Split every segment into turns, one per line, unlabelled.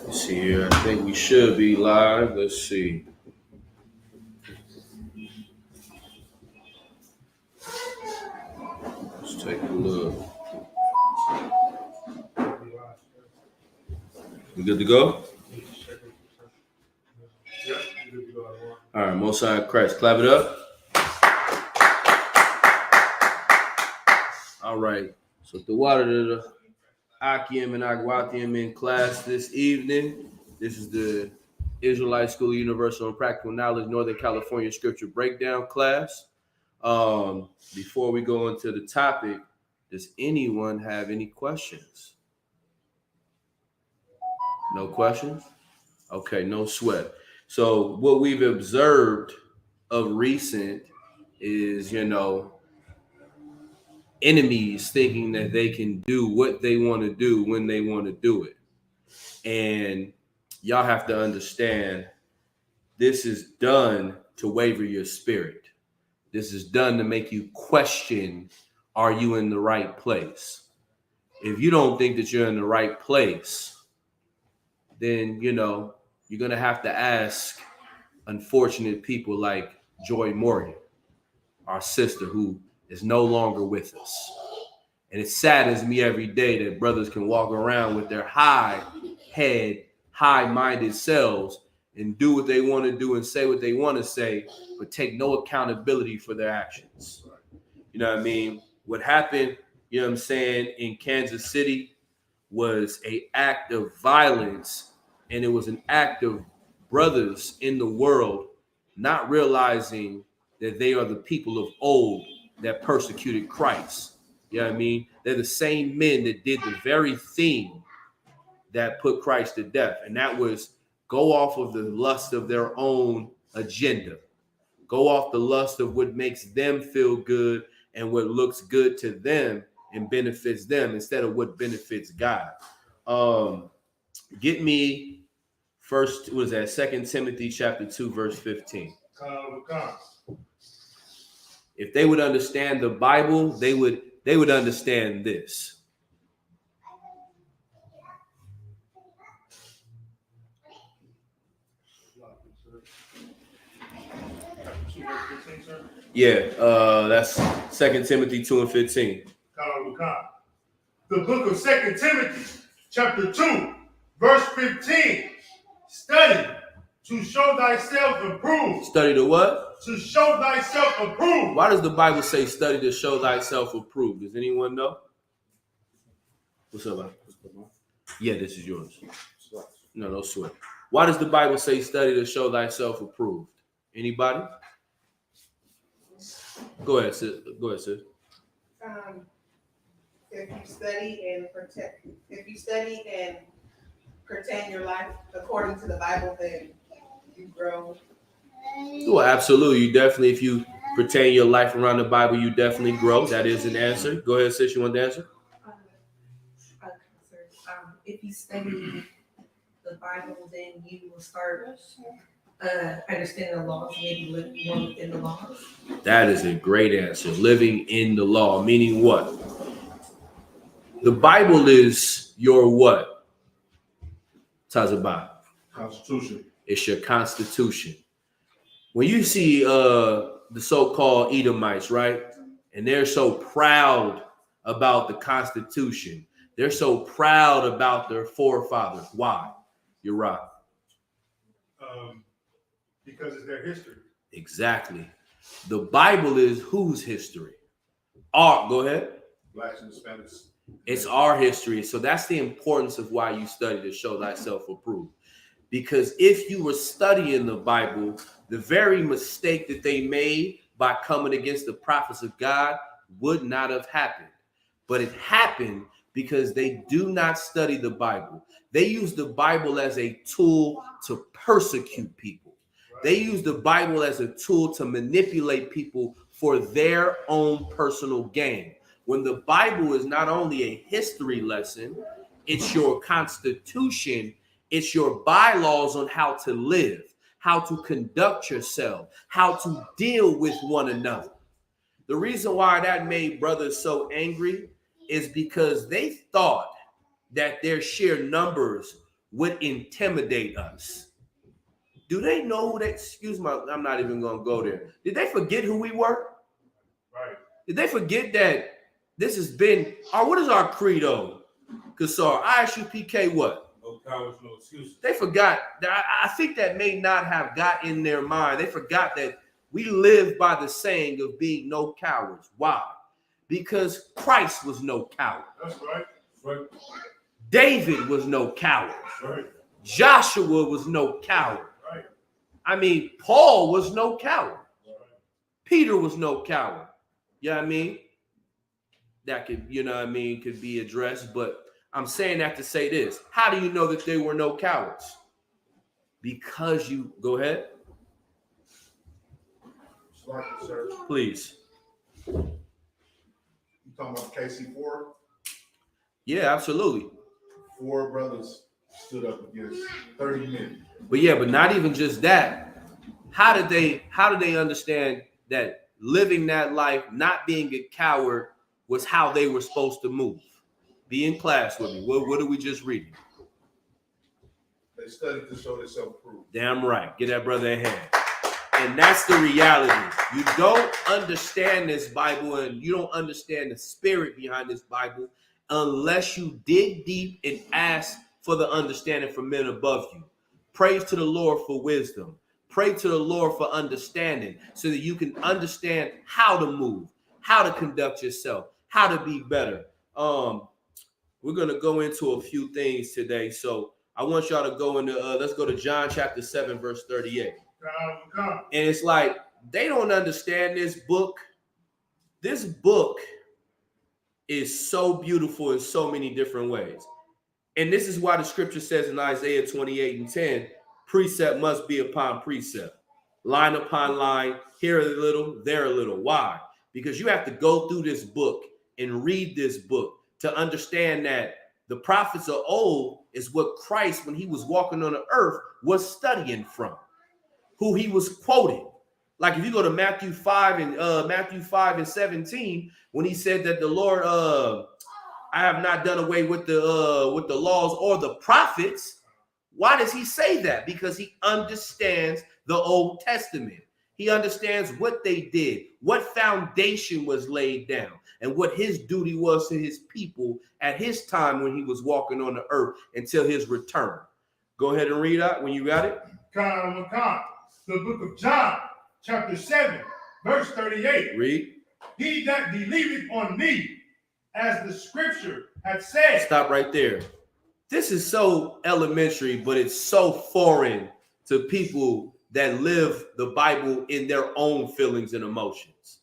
Let's see here. I think we should be live. Let's see. Let's take a look. We good to go? All right, Most High Christ. Clap it up. All right. So the water to the Akim and Agwathium in class this evening. This is the Israelite School of Universal and Practical Knowledge Northern California Scripture Breakdown class. Before we go into the topic, does anyone have any questions? No questions? Okay, no sweat. So what we've observed of recent is, enemies thinking that they can do what they want to do when they want to do it. And y'all have to understand, this is done to waver your spirit. This is done to make you question, are you in the right place? If you don't think that you're in the right place, then, you're going to have to ask unfortunate people like Joy Morgan, our sister, who is no longer with us. And it saddens me every day that brothers can walk around with their high-minded selves and do what they want to do and say what they want to say, but take no accountability for their actions. You know what I mean? What happened, in Kansas City was an act of violence, and it was an act of brothers in the world not realizing that they are the people of old that persecuted Christ. You know what I mean? They're the same men that did the very thing that put Christ to death, and that was go off of the lust of their own agenda. Go off the lust of what makes them feel good and what looks good to them and benefits them instead of what benefits God. Get me first, what is that? 2 Timothy chapter 2, verse 15. If they would understand the Bible, they would understand this. Yeah, that's 2 Timothy 2 and 15.
The book of 2 Timothy, chapter 2, verse 15. Study to show thyself approved.
Study to what?
To show thyself approved.
Why does the Bible say study to show thyself approved? Does anyone know? What's up, man? Yeah, this is yours. No sweat. Why does the Bible say study to show thyself approved? Anybody? Go ahead, sis.
If you study and pertain your life according to the Bible, then you grow.
Well, absolutely. You definitely, if you pertain your life around the Bible, you definitely grow. That is an answer. Go ahead, sis. You want to answer?
If you study the Bible, then you will start understanding the laws, maybe living more within the laws.
That is a great answer. Living in the law, meaning what? The Bible is your what? Tazabah.
Constitution.
It's your constitution. When you see the so-called Edomites, right? And they're so proud about the Constitution. They're so proud about their forefathers. Why? You're right.
Because it's their history.
Exactly. The Bible is whose history? Go ahead.
Blacks and Hispanics.
It's our history. So that's the importance of why you study to show thyself approved. Because if you were studying the Bible, the very mistake that they made by coming against the prophets of God would not have happened. But it happened because they do not study the Bible. They use the Bible as a tool to persecute people. They use the Bible as a tool to manipulate people for their own personal gain. When the Bible is not only a history lesson, it's your constitution, it's your bylaws on how to live, how to conduct yourself, how to deal with one another. The reason why that made brothers so angry is because they thought that their sheer numbers would intimidate us. Do they know who they, excuse me, I'm not even going to go there. Did they forget who we were?
Right.
Did they forget that this has been, what is our credo? Kasar, I ask you, PK, what?
No cowards, no excuses.
They forgot. I think that may not have got in their mind. They forgot that we live by the saying of being no cowards. Why? Because Christ was no coward.
That's right.
Right.
David was no coward.
That's right.
Joshua was no coward.
Right.
I mean, Paul was no coward.
Right.
Peter was no coward. You know what I mean? That could, you know what I mean, could be addressed. But I'm saying that to say this. How do you know that they were no cowards? Because you, go ahead.
Smart, sir.
Please.
You talking about KC4?
Yeah, absolutely.
4 brothers stood up against 30 men.
But yeah, but not even just that. How did they understand that living that life, not being a coward, was how they were supposed to move? Be in class with me. What are we just reading?
They studied to show themselves approved.
Damn right. Get that brother a hand. And that's the reality. You don't understand this Bible and you don't understand the spirit behind this Bible unless you dig deep and ask for the understanding from men above you. Praise to the Lord for wisdom. Pray to the Lord for understanding so that you can understand how to move, how to conduct yourself, how to be better. We're going to go into a few things today. So I want y'all to go into, let's go to John chapter 7, verse 38. And it's like, they don't understand this book. This book is so beautiful in so many different ways. And this is why the scripture says in Isaiah 28:10, precept must be upon precept, line upon line, here a little, there a little. Why? Because you have to go through this book and read this book to understand that the prophets of old is what Christ, when he was walking on the earth, was studying from, who he was quoting. Like if you go to Matthew 5 and 17, when he said that the Lord, I have not done away with the laws or the prophets. Why does he say that? Because he understands the Old Testament. He understands what they did, what foundation was laid down, and what his duty was to his people at his time when he was walking on the earth until his return. Go ahead and read out when you got it.
The book of John, chapter 7, verse 38.
Read.
He that believeth on me, as the scripture had said.
Stop right there. This is so elementary, but it's so foreign to people that live the Bible in their own feelings and emotions.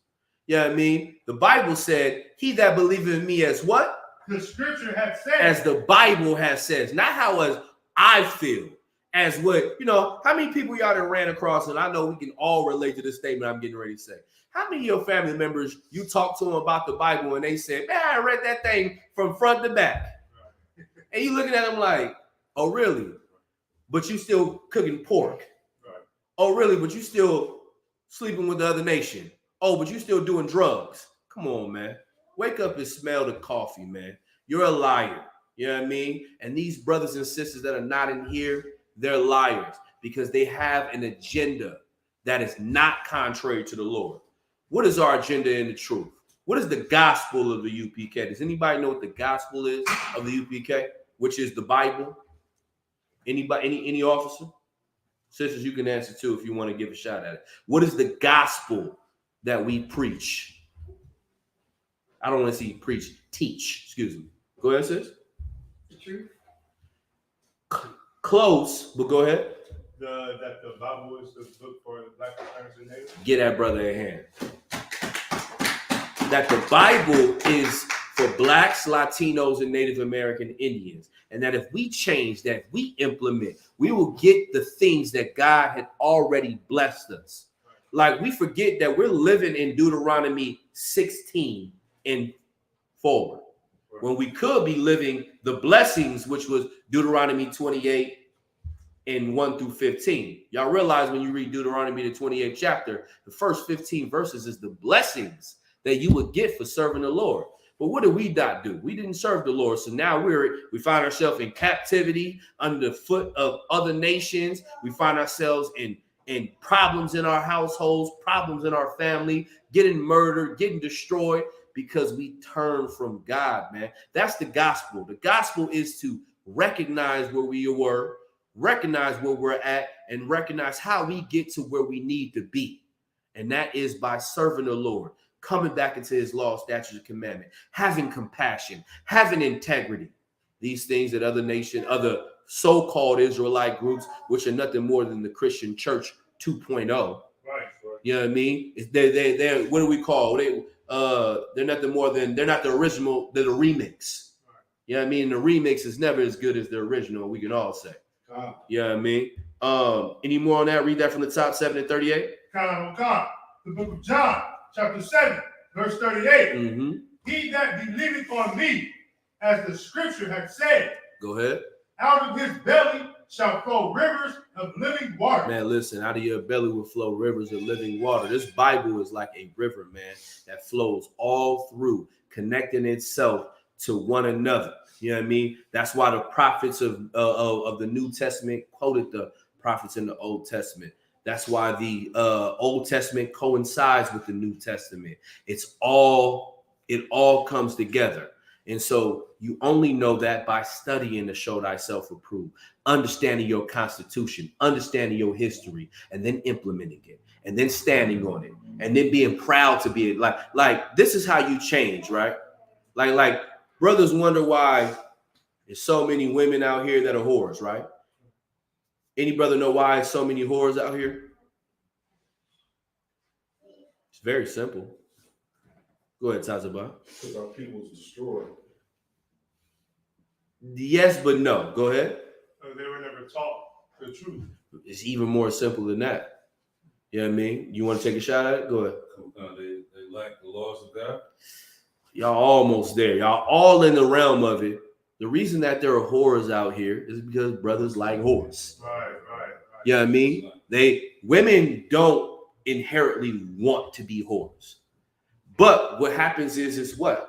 You know what I mean? The Bible said, he that believeth in me as what?
The scripture had said.
As the Bible has said. Not how as I feel. As what, you know, how many people y'all that ran across, and I know we can all relate to this statement I'm getting ready to say. How many of your family members, you talk to them about the Bible and they said, man, I read that thing from front to back. And you looking at them like, oh, really? But you still cooking pork.
Right.
Oh, really? But you still sleeping with the other nation. Oh, but you still doing drugs. Come on, man. Wake up and smell the coffee, man. You're a liar. You know what I mean? And these brothers and sisters that are not in here, they're liars because they have an agenda that is not contrary to the Lord. What is our agenda in the truth? What is the gospel of the UPK? Does anybody know what the gospel is of the UPK, which is the Bible? Anybody, any officer? Sisters, you can answer too if you want to give a shot at it. What is the gospel that we preach? I don't want to see preach, teach. Excuse me. Go ahead, sis.
The truth.
Close, but go ahead.
That the Bible is the book for the Black and Natives.
Get that brother a hand. That the Bible is for Blacks, Latinos, and Native American Indians. And that if we change, that we implement, we will get the things that God had already blessed us. Like we forget that we're living in Deuteronomy 16 and forward. When we could be living the blessings, which was Deuteronomy 28 and 1 through 15. Y'all realize when you read Deuteronomy, the 28th chapter, the first 15 verses is the blessings that you would get for serving the Lord. But what did we not do? We didn't serve the Lord. So now we find ourselves in captivity under the foot of other nations. We find ourselves in problems in our households, problems in our family, getting murdered, getting destroyed because we turn from God, man. That's the gospel. The gospel is to recognize where we were, recognize where we're at, and recognize how we get to where we need to be. And that is by serving the Lord, coming back into his law, statutes, and commandment, having compassion, having integrity. These things that other so-called Israelite groups, which are nothing more than the Christian church 2.0.
Right.
You know what I mean? They're what do we call? They're nothing more than, they're not the original, they're the remix.
Right.
You know what I mean? The remix is never as good as the original, we can all say. You know what I mean? Any more on that? Read that from the top, 7 and 38.
The book of John, chapter 7, verse 38.
Mm-hmm.
He that believeth on me, as the scripture hath said,
Go ahead.
out of his belly shall flow rivers of living water.
Man, listen, out of your belly will flow rivers of living water. This Bible is like a river, man, that flows all through, connecting itself to one another. You know what I mean? That's why the prophets of the New Testament quoted the prophets in the Old Testament. That's why the Old Testament coincides with the New Testament. It all comes together. And so you only know that by studying to show thyself approved, understanding your constitution, understanding your history, and then implementing it, and then standing on it, and then being proud to be it. Like this is how you change, right? Like brothers wonder why there's so many women out here that are whores, right? Any brother know why there's so many whores out here? It's very simple. Go ahead, Tazaba.
Because our people was destroyed.
Yes, but no. Go ahead.
They were never taught the truth.
It's even more simple than that. You know what I mean? You want to take a shot at it? Go ahead.
They lack the laws of God.
Y'all almost there. Y'all all in the realm of it. The reason that there are whores out here is because brothers like whores.
Right.
You know what I mean? Women don't inherently want to be whores. But what happens is what?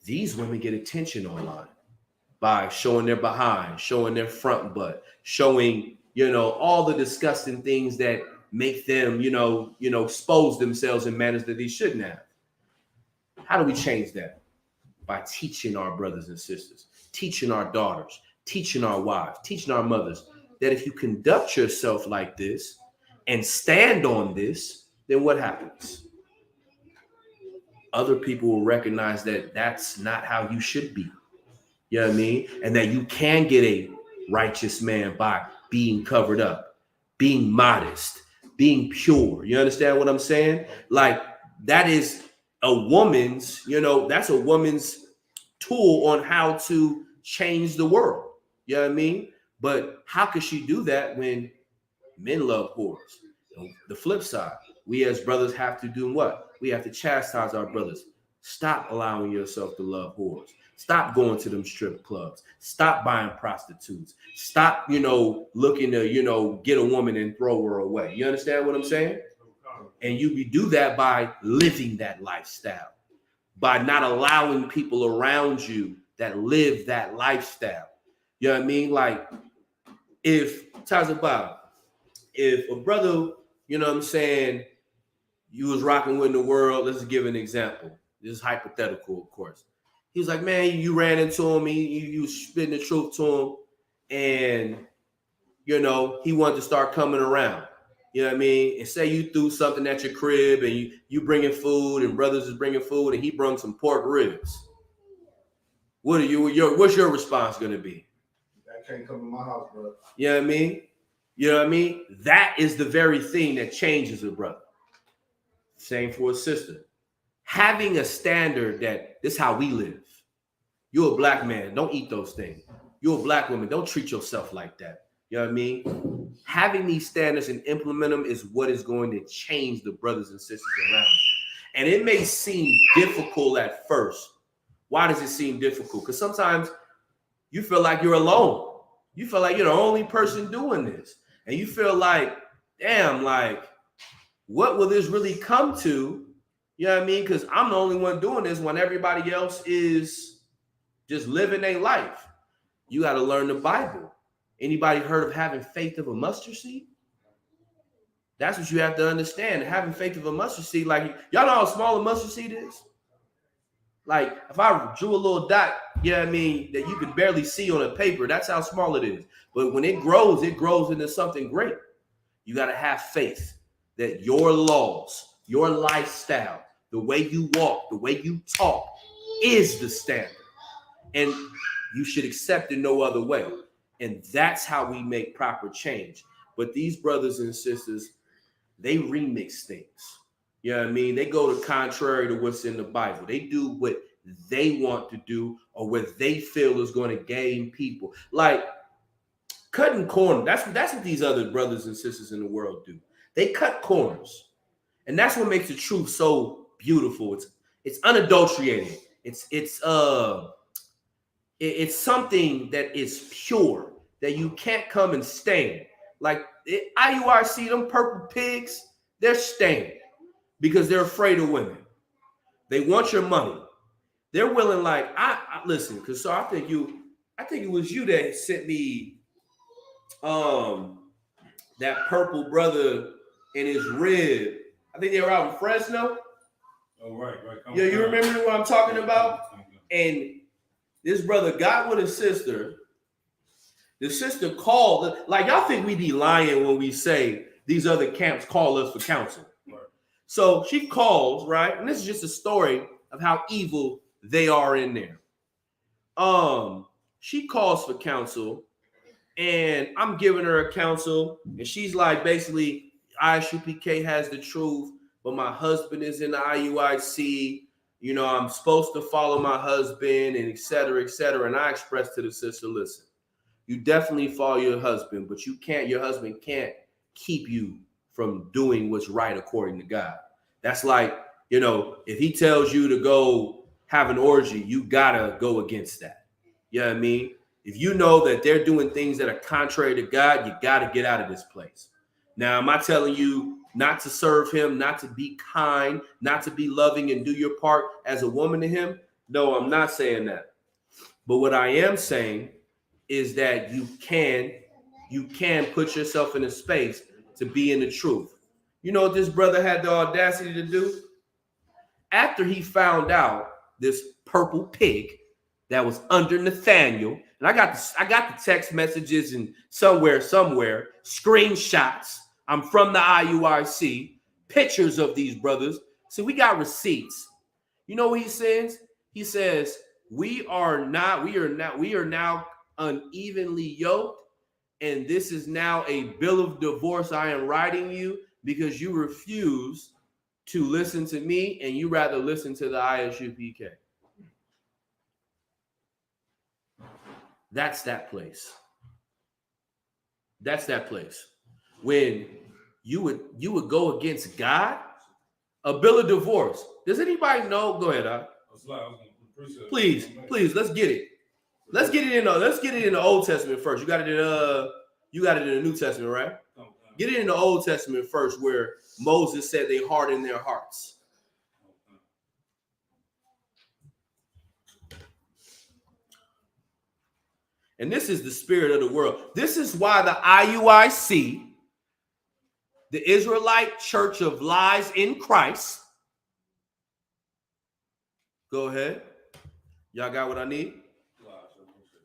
These women get attention online by showing their behind, showing their front butt, showing, all the disgusting things that make them, expose themselves in manners that they shouldn't have. How do we change that? By teaching our brothers and sisters, teaching our daughters, teaching our wives, teaching our mothers that if you conduct yourself like this and stand on this, then what happens? Other people will recognize that that's not how you should be. You know what I mean? And that you can get a righteous man by being covered up, being modest, being pure. You understand what I'm saying? Like that is a woman's, that's a woman's tool on how to change the world. You know what I mean? But how could she do that when men love whores? The flip side, we as brothers have to do what? We have to chastise our brothers. Stop allowing yourself to love whores. Stop going to them strip clubs. Stop buying prostitutes. Stop, looking to, get a woman and throw her away. You understand what I'm saying? And you do that by living that lifestyle, by not allowing people around you that live that lifestyle. You know what I mean? Like if a brother, you was rocking with in the world, let's give an example. This is hypothetical, of course. He was like, man, you ran into him, you spitting the truth to him, and, he wanted to start coming around. You know what I mean? And say you threw something at your crib and you bringing food and brothers is bringing food and he brung some pork ribs. What's your response going to be?
That can't come to my house, bro.
You know what I mean? You know what I mean? That is the very thing that changes a brother. Same for a sister. Having a standard that this is how we live. You're a black man. Don't eat those things. You're a black woman. Don't treat yourself like that. You know what I mean? Having these standards and implement them is what is going to change the brothers and sisters around you. And it may seem difficult at first. Why does it seem difficult? Because sometimes you feel like you're alone. You feel like you're the only person doing this. And you feel like, damn, like, what will this really come to You know what I mean? Because I'm the only one doing this when everybody else is just living their life. You got to learn the Bible. Anybody heard of having faith of a mustard seed? That's what you have to understand. Having faith of a mustard seed, like y'all know how small a mustard seed is? Like if I drew a little dot, you know what I mean, that you could barely see on a paper, that's how small it is. But when it grows into something great. You got to have faith that your laws, your lifestyle, the way you walk, the way you talk is the standard. And you should accept it no other way. And that's how we make proper change. But these brothers and sisters, they remix things. You know what I mean? They go to contrary to what's in the Bible. They do what they want to do or what they feel is going to gain people. Like cutting corners. That's what these other brothers and sisters in the world do. They cut corners. And that's what makes the truth so beautiful. It's unadulterated. It's something that is pure, that you can't come and stain. Like IURC, them purple pigs, they're stained because they're afraid of women. They want your money. They're willing, like, I listen, because so I think it was you that sent me that purple brother and his rib. I think they were out in Fresno.
Oh, right.
Yeah, you remember what I'm talking about? And this brother got with his sister. The sister called, like y'all think we be lying when we say these other camps call us for counsel. Right. So she calls, right? And this is just a story of how evil they are in there. She calls for counsel, and I'm giving her a counsel, and she's like, basically, ISUPK has the truth, but my husband is in the IUIC. You know, I'm supposed to follow my husband, and et cetera, et cetera. And I expressed to the sister, listen, you definitely follow your husband, but your husband can't keep you from doing what's right according to God. That's like, you know, if he tells you to go have an orgy, you gotta go against that. You know what I mean? If you know that they're doing things that are contrary to God, you gotta get out of this place. Now, am I telling you not to serve him, not to be kind, not to be loving and do your part as a woman to him? No, I'm not saying that. But what I am saying is that you can put yourself in a space to be in the truth. You know what this brother had the audacity to do? After he found out this purple pig that was under Nathaniel, and I got the text messages and somewhere, screenshots. I'm from the IURC, pictures of these brothers. So we got receipts. You know what he says? He says, we are now unevenly yoked, and this is now a bill of divorce I am writing you because you refuse to listen to me and you rather listen to the ISUPK. That's that place. That's that place. When you would go against God, a bill of divorce. Does anybody know? Go ahead, Please, let's get it. Let's get it in the Old Testament first. You got it in the New Testament, right? Get it in the Old Testament first, where Moses said they hardened their hearts. And this is the spirit of the world. This is why the IUIC, the Israelite Church of Lies in Christ. Go ahead. Y'all got what I need?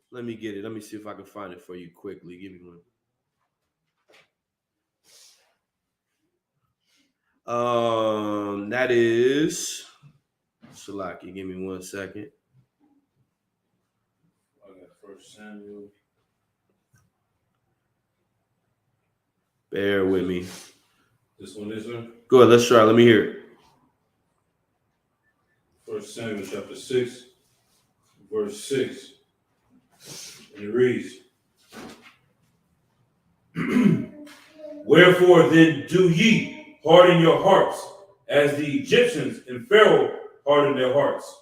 Let me get it. Let me see if I can find it for you quickly. Give me one. That is Shalaki. Give me 1 second.
I got 1 Samuel.
Bear with me.
This one?
Go ahead. Let's try. Let me hear it.
1 Samuel chapter 6, verse 6. And it reads, wherefore then do ye harden your hearts, as the Egyptians and Pharaoh hardened their hearts.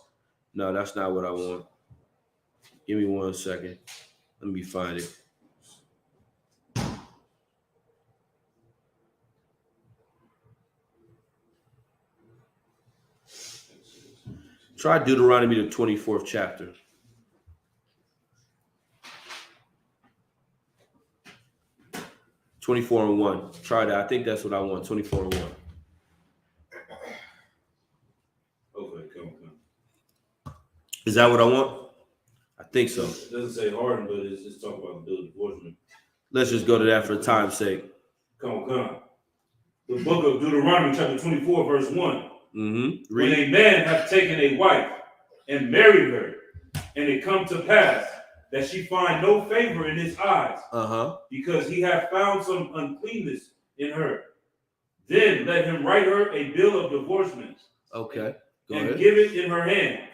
No, that's not what I want. Give me 1 second. Let me find it. Try Deuteronomy, the 24th chapter. (24:1). Try that. I think that's what I want. 24:1.
Okay, come on.
Is that what I want? I think so.
It doesn't say harden, but it's talking about the bill of divorcement.
Let's just go to that for time's sake.
Come on. The book of Deuteronomy, chapter 24, verse 1.
Mm-hmm.
When
Read.
a man hath taken a wife and married her, and it come to pass that she find no favor in his eyes, because he hath found some uncleanness in her, then let him write her a bill of divorcement.
Okay. Go
and
ahead.
give it in her hand,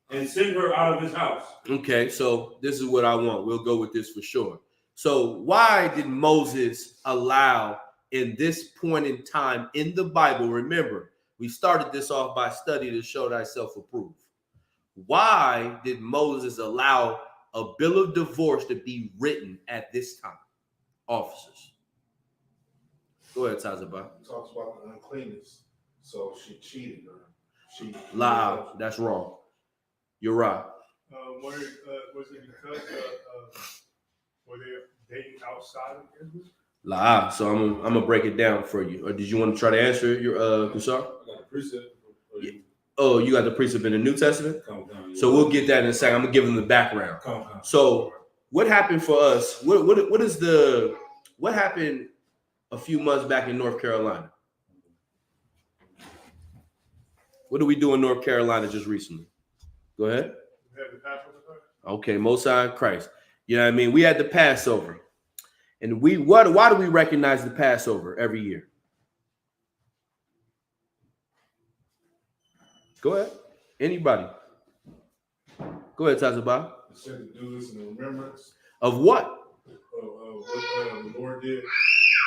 and send her out of his house.
Okay, so this is what I want. We'll go with this for sure. So why did Moses allow in this point in time in the Bible? Remember, we started this off by study to show thyself approved. Why did Moses allow a bill of divorce to be written at this time? Officers. Go ahead, Tazaba.
It talks about the uncleanness. So she cheated or she
Lie. That's wrong. You're right.
Was it because were they dating outside of Israel?
Lie. So I'm gonna break it down for you. Or did you want to try to answer your Kusar?
I got the precept.
Oh, you got the precept in the New Testament?
Come on.
So we'll get that in a second. I'm gonna give them the background.
Come on.
So what happened for us? What happened a few months back in North Carolina? What did we do in North Carolina just recently? Go ahead.
We had the Passover first?
Okay, Most High Christ. You know what I mean? We had the Passover. And why do we recognize the Passover every year? Go ahead. Anybody? Go ahead, Tazaba.
It said to do this in remembrance
Of what?
of what the Lord did.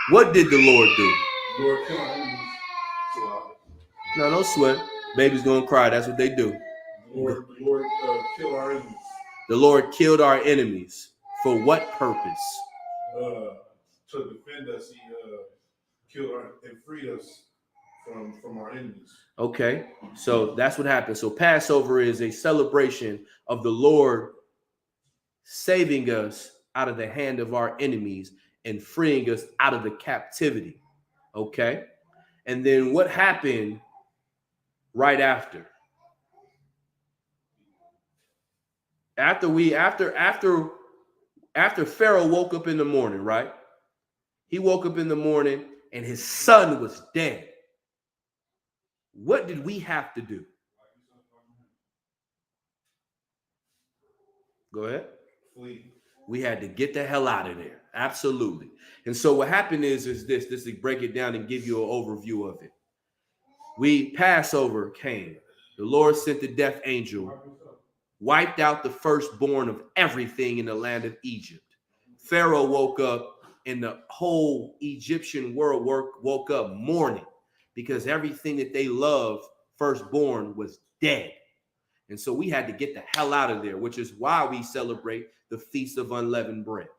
What did the Lord do?
The Lord killed our enemies.
No, don't sweat. Baby's gonna cry. That's what they do.
The Lord killed our enemies.
The Lord killed our enemies. For what purpose?
To defend us, he killed and freed us from our enemies.
Okay, so that's what happened. So Passover is a celebration of the Lord saving us out of the hand of our enemies and freeing us out of the captivity. Okay, and then what happened right after? After Pharaoh woke up in the morning, right? He woke up in the morning and his son was dead. What did we have to do? Go ahead.
Flee.
We had to get the hell out of there. Absolutely. And so what happened is this to break it down and give you an overview of it. Passover came. The Lord sent the death angel, wiped out the firstborn of everything in the land of Egypt. Pharaoh woke up and the whole Egyptian world woke up mourning because everything that they loved, firstborn, was dead. And so we had to get the hell out of there, which is why we celebrate the Feast of Unleavened Bread.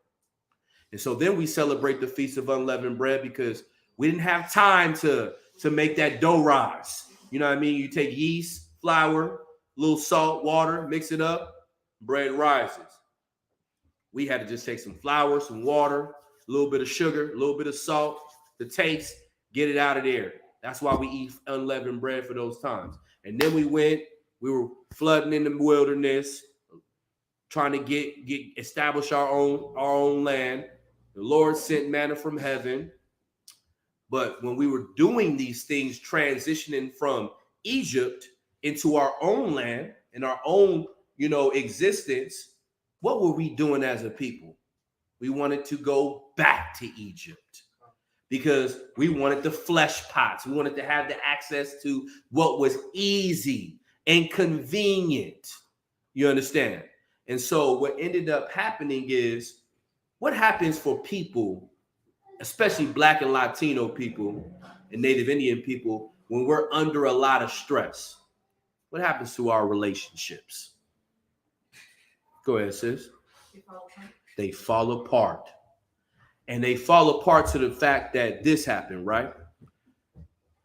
And so then we celebrate the Feast of Unleavened Bread because we didn't have time to make that dough rise. You know what I mean? You take yeast, flour, a little salt, water, mix it up, bread rises. We had to just take some flour, some water, a little bit of sugar, a little bit of salt, the taste, get it out of there. That's why we eat unleavened bread for those times. And then we were flooding in the wilderness, trying to establish our own land. The Lord sent manna from heaven. But when we were doing these things, transitioning from Egypt into our own land and our own, existence, what were we doing as a people? We wanted to go back to Egypt because we wanted the flesh pots. We wanted to have the access to what was easy and convenient. You understand? And so what ended up happening is what happens for people, especially Black and Latino people and Native Indian people, when we're under a lot of stress. What happens to our relationships? Go ahead, sis. They fall apart. And they fall apart to the fact that this happened, right?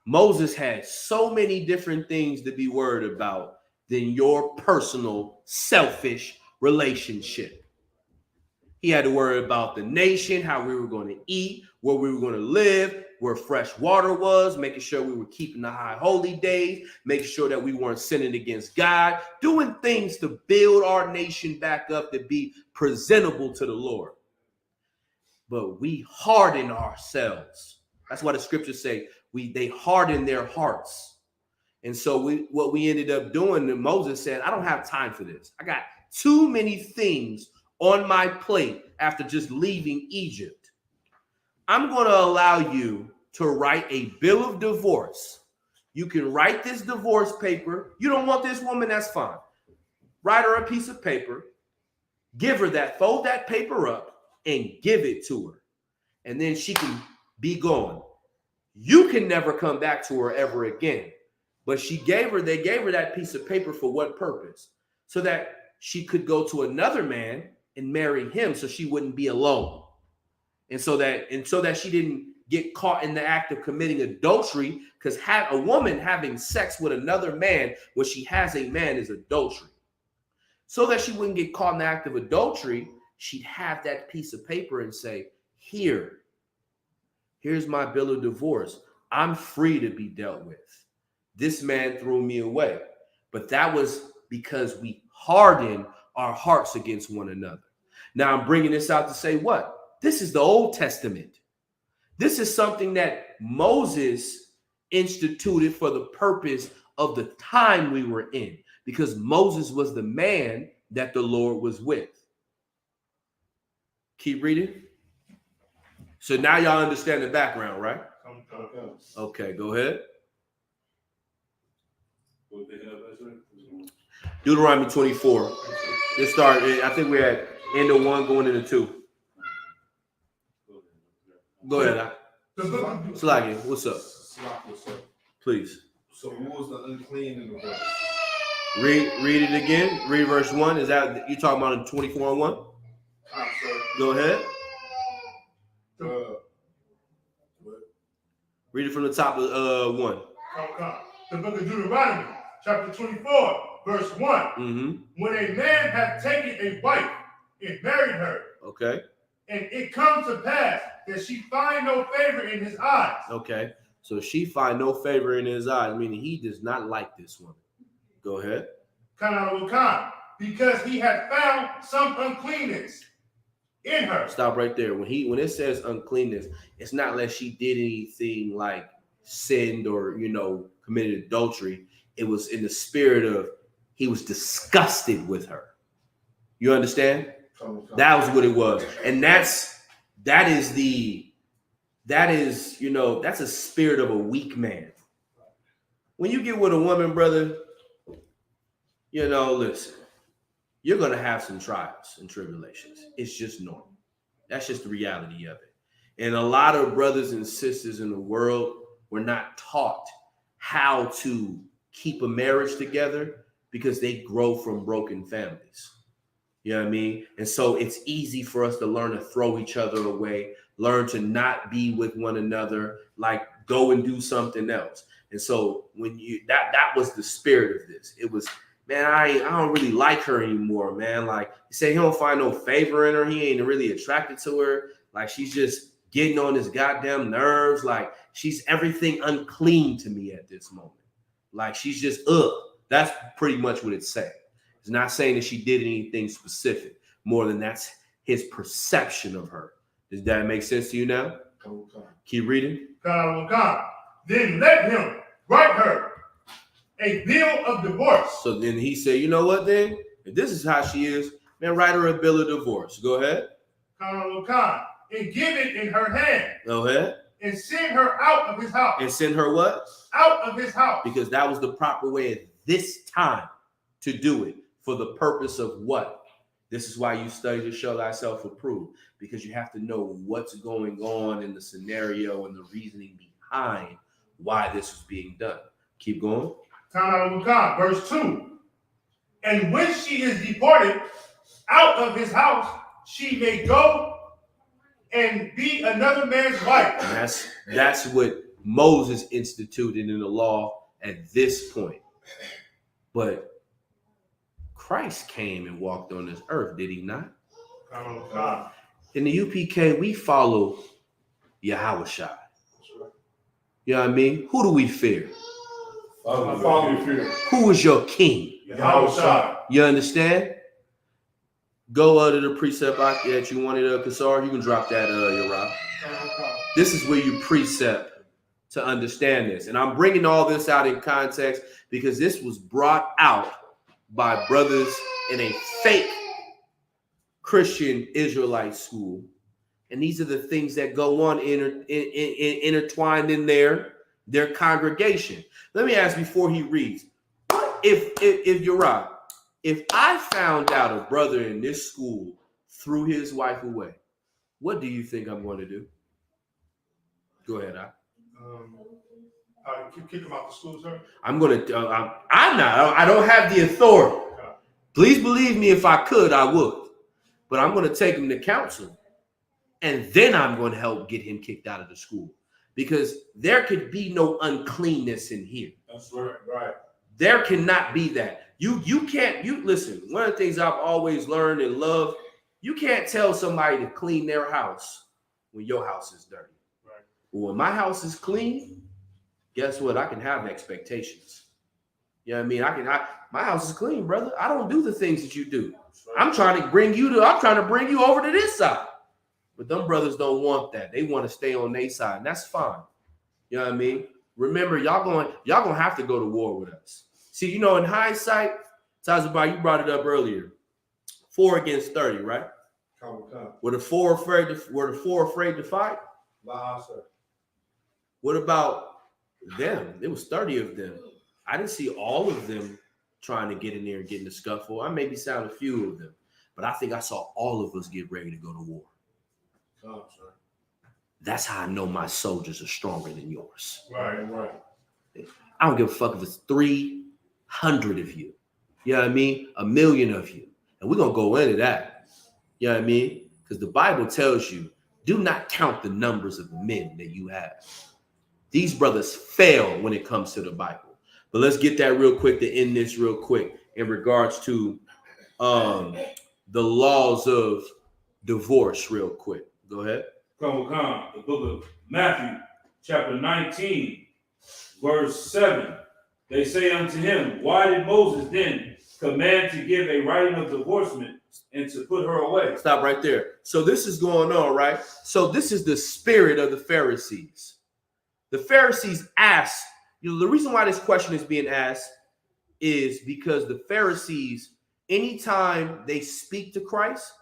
Moses had so many different things to be worried about than your personal selfish relationship. He had to worry about the nation, how we were going to eat, where we were going to live, where fresh water was, making sure we were keeping the high holy days, making sure that we weren't sinning against God, doing things to build our nation back up to be presentable to the Lord. But we harden ourselves. That's why the scriptures say they harden their hearts. And so what we ended up doing, and Moses said, I don't have time for this. I got too many things on my plate after just leaving Egypt. I'm going to allow you to write a bill of divorce. You can write this divorce paper. You don't want this woman, that's fine. Write her a piece of paper, give her that, fold that paper up, and give it to her. And then she can be gone. You can never come back to her ever again. But they gave her that piece of paper for what purpose? So that she could go to another man and marry him so she wouldn't be alone. And so that she didn't get caught in the act of committing adultery, because a woman having sex with another man when she has a man is adultery. So that she wouldn't get caught in the act of adultery, she'd have that piece of paper and say, here's my bill of divorce. I'm free to be dealt with. This man threw me away. But that was because we hardened our hearts against one another. Now I'm bringing this out to say what? This is the Old Testament. This is something that Moses instituted for the purpose of the time we were in, because Moses was the man that the Lord was with. Keep reading. So now y'all understand the background, right? Okay, go ahead. Deuteronomy 24. Let's start. I think we're at end of 1 going into 2. Go ahead. Slaggy, what's up? Please.
So who was the unclean in the verse?
Read it again. Read verse 1. Is that you talking about in 24 and 1? Go ahead. Read it from the top of 1.
The book of Deuteronomy, chapter 24, verse 1.
Mm-hmm.
When a man hath taken a wife and married her,
Okay.
and it comes to pass that she find no favor in his eyes.
Okay. So she find no favor in his eyes, meaning he does not like this woman. Go ahead.
Because he had found some uncleanness in her.
Stop right there. When it says uncleanness, it's not like she did anything like sinned or committed adultery. It was in the spirit of he was disgusted with her. You understand? That was what it was. And that's a spirit of a weak man. When you get with a woman, brother, listen, you're going to have some trials and tribulations. It's just normal. That's just the reality of it. And a lot of brothers and sisters in the world were not taught how to keep a marriage together because they grow from broken families. You know what I mean? And so it's easy for us to learn to throw each other away, learn to not be with one another, like go and do something else. And so when that was the spirit of this. It was, man, I don't really like her anymore, man. Like you say, he don't find no favor in her. He ain't really attracted to her. Like she's just getting on his goddamn nerves. Like she's everything unclean to me at this moment. Like she's just, That's pretty much what it's saying. It's not saying that she did anything specific, more than that's his perception of her. Does that make sense to you now? Keep reading.
Then let him write her a bill of divorce.
So then he said, you know what then? If this is how she is, man, write her a bill of divorce. Go ahead.
And give it in her hand.
Go ahead.
And send her out of his house.
And send her what?
Out of his house.
Because that was the proper way at this time to do it. For the purpose of what? This is why you study to show thyself approved, because you have to know what's going on in the scenario and the reasoning behind why this was being done. Keep going.
Verse 2. And when she is departed out of his house, she may go and be another man's wife.
And that's what Moses instituted in the law at this point. But Christ came and walked on this earth, did he not?
Come.
In the UPK, we follow Yahushua. You know what I mean? Who do we fear?
Follow fear.
Who is your king?
Yahushua.
You understand? Go to the precept that you wanted, Kasar. You can drop that, Yara. This is where you precept to understand this. And I'm bringing all this out in context because this was brought out by brothers in a fake Christian Israelite school. And these are the things that go on intertwined in their congregation. Let me ask before he reads, what if you're right, if I found out a brother in this school threw his wife away, what do you think I'm going to do? Go ahead,
Kick him out the school, sir.
I'm going to, I don't have the authority. Please believe me, if I could, I would. But I'm going to take him to counsel. And then I'm going to help get him kicked out of the school. Because there could be no uncleanness in here.
That's right.
There cannot be that. You can't, listen, one of the things I've always learned and loved, you can't tell somebody to clean their house when your house is dirty.
Right.
Well, when my house is clean, guess what? I can have expectations. You know what I mean? My house is clean, brother. I don't do the things that you do. I'm trying to bring you over to this side. But them brothers don't want that. They want to stay on their side, and that's fine. You know what I mean? Remember, y'all gonna have to go to war with us. See, in hindsight, Tazabah, you brought it up earlier. 4 against 30, right? Were the four afraid to fight? What about them? There was 30 of them. I didn't see all of them trying to get in there and get in the scuffle. I maybe sound a few of them, but I think I saw all of us get ready to go to war. That's how I know my soldiers are stronger than yours.
Right.
I don't give a fuck if it's 300 of you. You know what I mean? 1 million of you. And we're going to go into that. You know what I mean? Because the Bible tells you, do not count the numbers of men that you have. These brothers fail when it comes to the Bible. But let's get that real quick to end this real quick in regards to the laws of divorce real quick. Go ahead.
The book of Matthew, chapter 19, verse 7. They say unto him, why did Moses then command to give a writing of divorcement and to put her away?
Stop right there. So this is going on, right? So this is the spirit of the Pharisees. The Pharisees asked, the reason why this question is being asked is because the Pharisees, anytime they speak to Christ,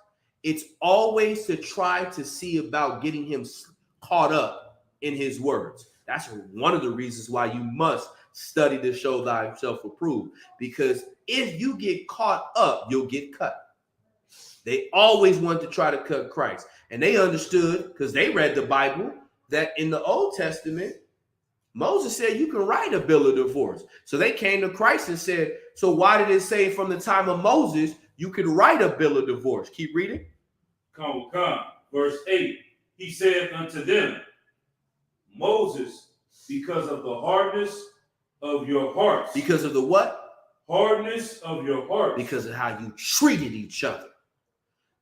it's always to try to see about getting him caught up in his words. That's one of the reasons why you must study to show thyself approved. Because if you get caught up, you'll get cut. They always want to try to cut Christ. And they understood, because they read the Bible, that in the Old Testament, Moses said you can write a bill of divorce. So they came to Christ and said, so why did it say from the time of Moses you could write a bill of divorce? Keep reading.
Come. Verse 8. He said unto them, Moses, because of the hardness of your hearts.
Because of the what?
Hardness of your hearts.
Because of how you treated each other.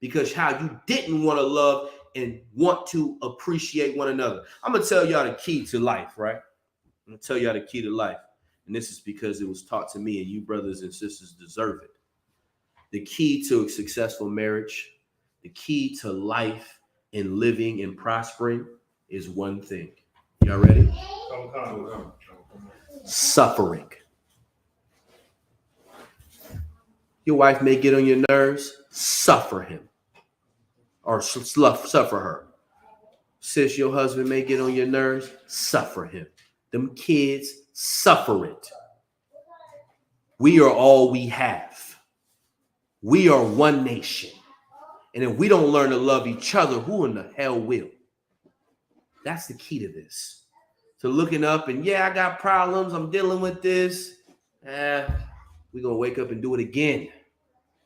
Because how you didn't want to love and want to appreciate one another. I'm going to tell y'all the key to life, right? I'm going to tell y'all the key to life. And this is because it was taught to me, and you brothers and sisters deserve it. The key to a successful marriage, the key to life and living and prospering is one thing. Y'all ready?
Come.
Suffering. Your wife may get on your nerves, suffer him. Or suffer her. Sis, your husband may get on your nerves, suffer him. Them kids, suffer it. We are all we have. We are one nation. And if we don't learn to love each other, who in the hell will? That's the key to this. To looking up and, I got problems. I'm dealing with this. We're going to wake up and do it again.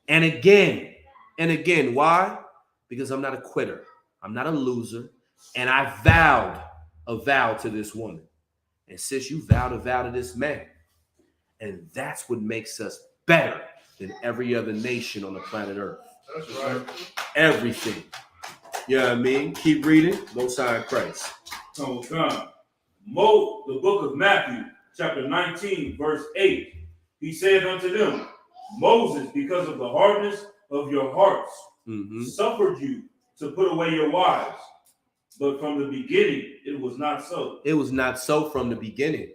And again. And again. Why? Because I'm not a quitter. I'm not a loser. And I vowed a vow to this woman. And sis, you vowed a vow to this man. And that's what makes us better than every other nation on the planet Earth.
That's right.
Everything. You know what I mean? Keep reading. Most High in Christ.
Come. The book of Matthew, chapter 19, verse 8. He said unto them, Moses, because of the hardness of your hearts, suffered you to put away your wives. But from the beginning, it was not so.
It was not so from the beginning.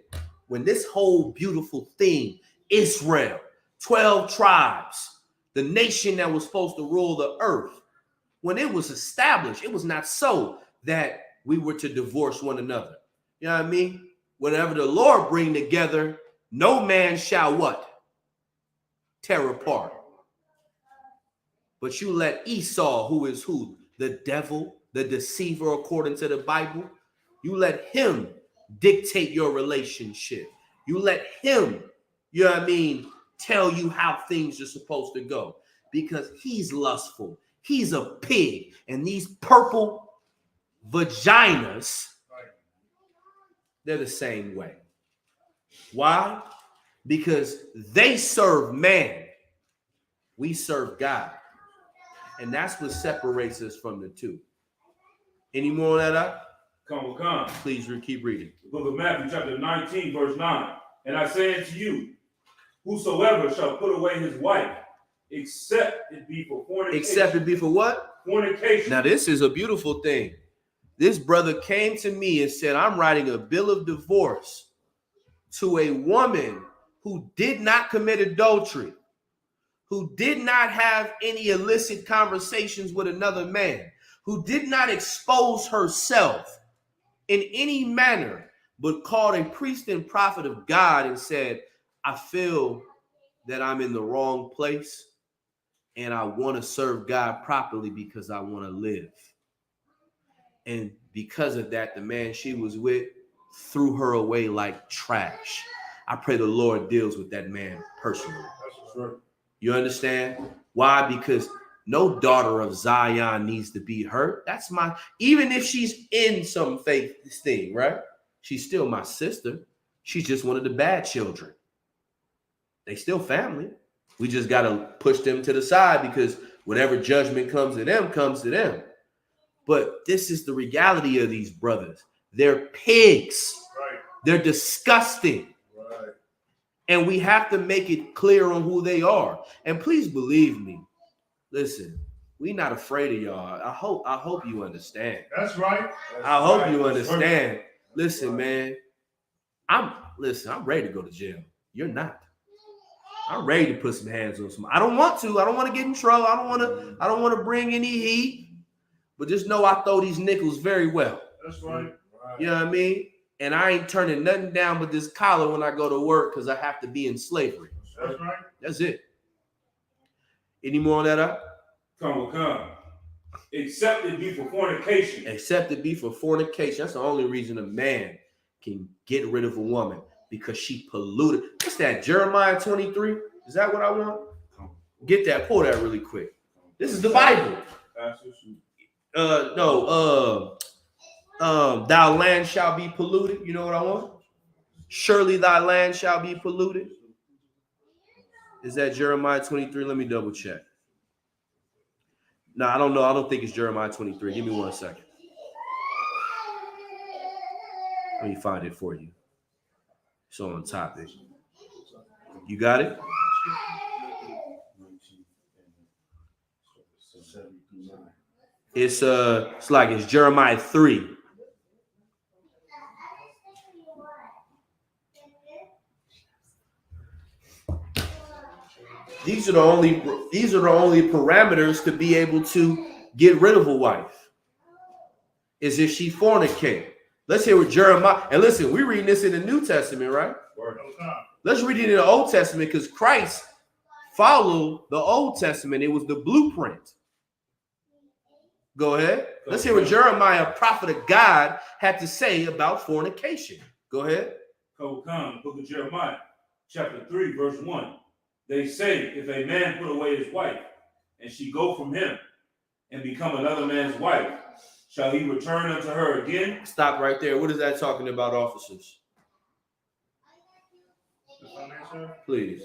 When this whole beautiful thing, Israel, 12 tribes, the nation that was supposed to rule the earth, when it was established, it was not so that we were to divorce one another. You know what I mean? Whatever the Lord bring together, no man shall what? Tear apart. But you let Esau, who is who? The devil, the deceiver, according to the Bible. You let him dictate your relationship. You let him, you know what I mean, tell you how things are supposed to go. Because he's lustful. He's a pig. And these purple vaginas, they're the same way. Why? Because they serve man. We serve God. And that's what separates us from the two. Any more on that?
Come.
Please keep reading.
The book of Matthew, chapter 19, verse 9. And I say unto you, whosoever shall put away his wife, except it be for fornication.
Except it be for what?
Fornication.
Now, this is a beautiful thing. This brother came to me and said, I'm writing a bill of divorce to a woman who did not commit adultery, who did not have any illicit conversations with another man, who did not expose herself in any manner, but called a priest and prophet of God and said, I feel that I'm in the wrong place and I want to serve God properly because I want to live. And because of that, the man she was with threw her away like trash. I pray the Lord deals with that man personally.
That's right.
You understand? Why? Because no daughter of Zion needs to be hurt. That's even if she's in some faith thing, right? She's still my sister. She's just one of the bad children. They still family. We just got to push them to the side because whatever judgment comes to them comes to them. But this is the reality of these brothers. They're pigs.
Right.
They're disgusting.
Right.
And we have to make it clear on who they are. And please believe me. Listen, we're not afraid of y'all. I hope you understand.
That's right.
I hope you understand. Listen, man. I'm ready to go to jail. You're not. I'm ready to put some hands on some. I don't want to. I don't want to get in trouble. I don't want to bring any heat. But just know I throw these nickels very well.
That's right.
You know what I mean? And I ain't turning nothing down but this collar when I go to work because I have to be in slavery.
That's right.
That's it. Any more on that?
Come. Except it be for fornication.
Except it be for fornication. That's the only reason a man can get rid of a woman because she polluted. What's that? Jeremiah 23? Is that what I want? Get that. Pull that really quick. This is the Bible. Thy land shall be polluted. You know what I want? Surely thy land shall be polluted. Is that Jeremiah 23? Let me double check. No, I don't know. I don't think it's Jeremiah 23. Give me 1 second. Let me find it for you. It's on topic. You got it? It's Jeremiah 3. These are the only parameters to be able to get rid of a wife. Is if she fornicate. Let's hear what Jeremiah, and listen, we're reading this in the New Testament, right? Let's read it in the Old Testament because Christ followed the Old Testament. It was the blueprint. Go ahead. Let's hear what Jeremiah, prophet of God, had to say about fornication. Go ahead.
Book of Jeremiah, chapter 3, verse 1. They say, if a man put away his wife, and she go from him, and become another man's wife, shall he return unto her again?
Stop right there. What is that talking about, officers?
The financial,
Please.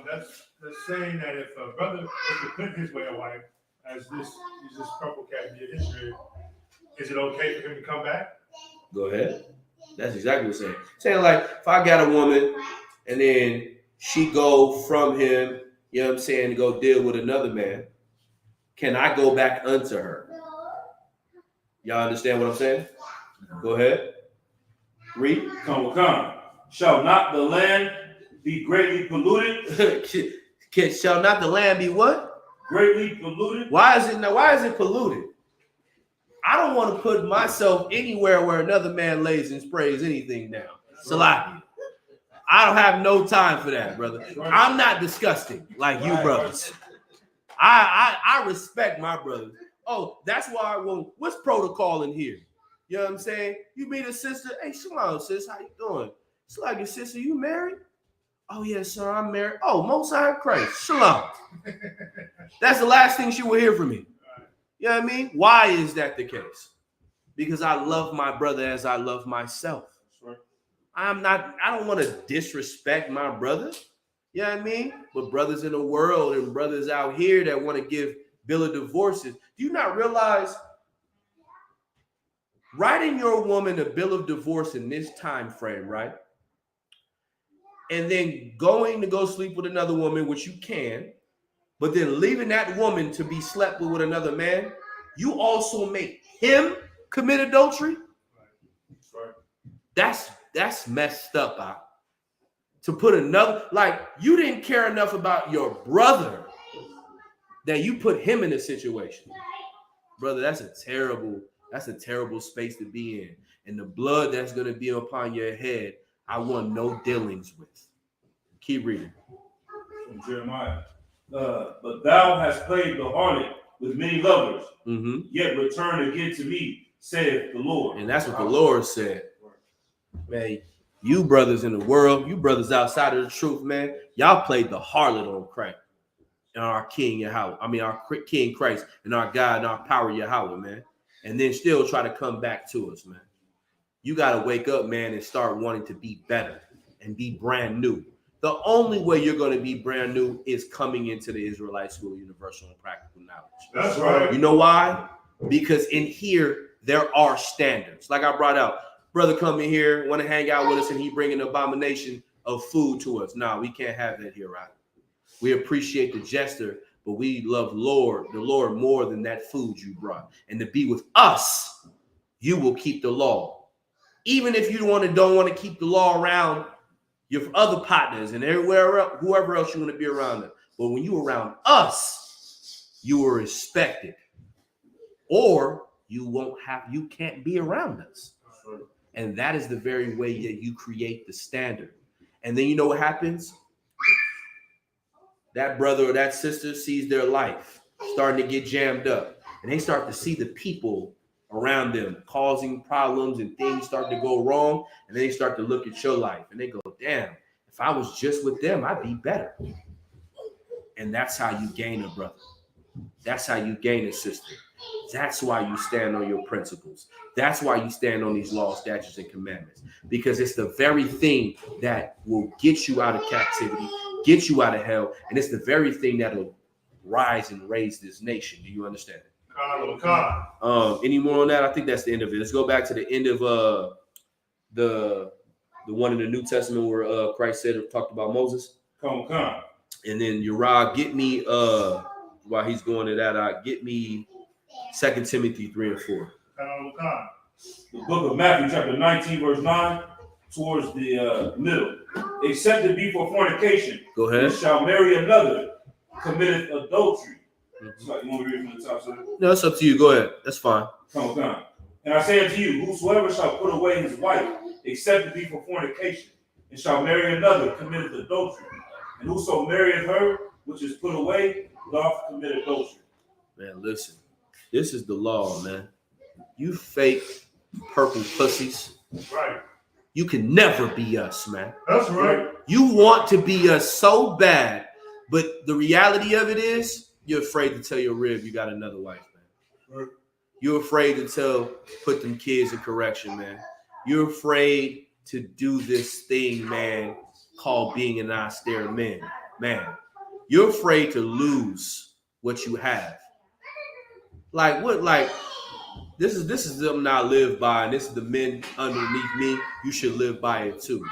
that's saying that if a brother was to put his way a wife, as this purple cat did Israel, is it okay for him to come back?
Go ahead. That's exactly what I'm saying. Saying like, if I got a woman and then she go from him, you know what I'm saying, to go deal with another man, can I go back unto her? Y'all understand what I'm saying? Go ahead. Read.
Come. Shall not the land be greatly polluted?
Shall not the land be what?
Greatly polluted?
Why is it polluted? I don't want to put myself anywhere where another man lays and sprays anything down. Salaki. I don't have no time for that, brother. I'm not disgusting like you brothers. I respect my brothers. Oh, that's why what's protocol in here? You know what I'm saying? You meet a sister, hey, shalom, sis, how you doing? It's like, your sister, you married? Oh, yes, sir, I'm married. Oh, Most High Christ, shalom. That's the last thing she will hear from me. You know what I mean? Why is that the case? Because I love my brother as I love myself. I don't want to disrespect my brother. You know what I mean? But brothers in the world and brothers out here that want to give bill of divorces, do you not realize writing your woman a bill of divorce in this time frame, right? And then going to go sleep with another woman, which you can, but then leaving that woman to be slept with another man, you also make him commit adultery? That's messed up. To put another, like, you didn't care enough about your brother that you put him in a situation. Brother, that's a terrible space to be in. And the blood that's going to be upon your head, I want no dealings with. Keep reading.
From Jeremiah. But thou hast played the harlot with many lovers, yet return again to me, saith the Lord.
And that's what the Lord said. Man, you brothers in the world, you brothers outside of the truth, man, y'all played the harlot on Christ and our King Yahweh. I mean, our King Christ and our God and our power Yahweh, man. And then still try to come back to us, man. You got to wake up, man, and start wanting to be better and be brand new. The only way you're going to be brand new is coming into the Israelite School of Universal and Practical Knowledge.
That's right.
You know why? Because in here, there are standards. Like I brought out, brother come in here, want to hang out with us, and he bring an abomination of food to us. No, we can't have that here, right? We appreciate the jester, but we love the Lord more than that food you brought. And to be with us, you will keep the law. Even if you don't want to keep the law around your other partners and everywhere else, whoever else you want to be around them. But when you're around us, you are respected. Or you can't be around us. And that is the very way that you create the standard. And then you know what happens? That brother or that sister sees their life starting to get jammed up. And they start to see the people around them causing problems and things start to go wrong. And then they start to look at your life and they go, damn, if I was just with them, I'd be better. And that's how you gain a brother. That's how you gain a sister. That's why you stand on your principles. That's why you stand on these laws, statutes, and commandments. Because it's the very thing that will get you out of captivity, get you out of hell, and it's the very thing that will rise and raise this nation. Do you understand? Any more on that? I think that's the end of it. Let's go back to the end of the one in the New Testament where Christ talked about Moses.
Come.
And then Uriah, get me while he's going to that, get me 2 Timothy 3 and 4.
The book of Matthew, chapter 19, verse 9, towards the middle. Except it be for fornication.
Go ahead.
And shall marry another, committeth adultery. So you want me to read from the top, sir?
No, it's up to you. Go ahead. That's fine.
Come. And I say unto you, whosoever shall put away his wife, except it be for fornication, and shall marry another, committeth adultery. And whoso marrieth her, which is put away, doth commit adultery.
Man, listen. This is the law, man. You fake purple pussies.
Right.
You can never be us, man.
That's right.
You want to be us so bad, but the reality of it is you're afraid to tell your rib you got another wife, man.
Right.
You're afraid to put them kids in correction, man. You're afraid to do this thing, man, called being an austere man. You're afraid to lose what you have. Like what? Like this is something I live by, and this is the men underneath me. You should live by it too.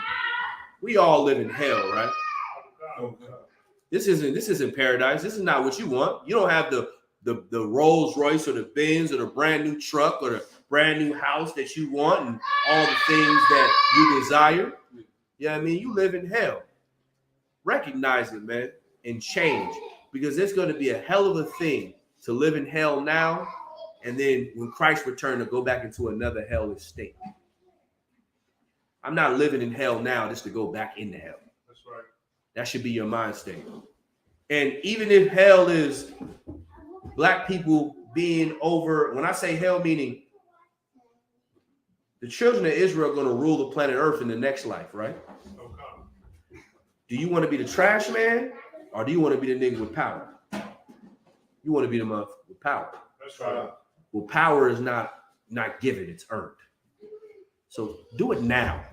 We all live in hell, right? This isn't paradise. This is not what you want. You don't have the Rolls Royce or the Benz or the brand new truck or the brand new house that you want and all the things that you desire. You know what I mean? You live in hell. Recognize it, man, and change, because it's going to be a hell of a thing to live in hell now, and then when Christ returns to go back into another hellish state. I'm not living in hell now just to go back into hell.
That's right.
That should be your mind state. And even if hell is black people being over, when I say hell, meaning the children of Israel are going to rule the planet Earth in the next life, right?
Okay.
Do you want to be the trash man, or do you want to be the nigga with power? You want to be the motherfucker with power.
That's right.
Well, power is not given, it's earned. So do it now.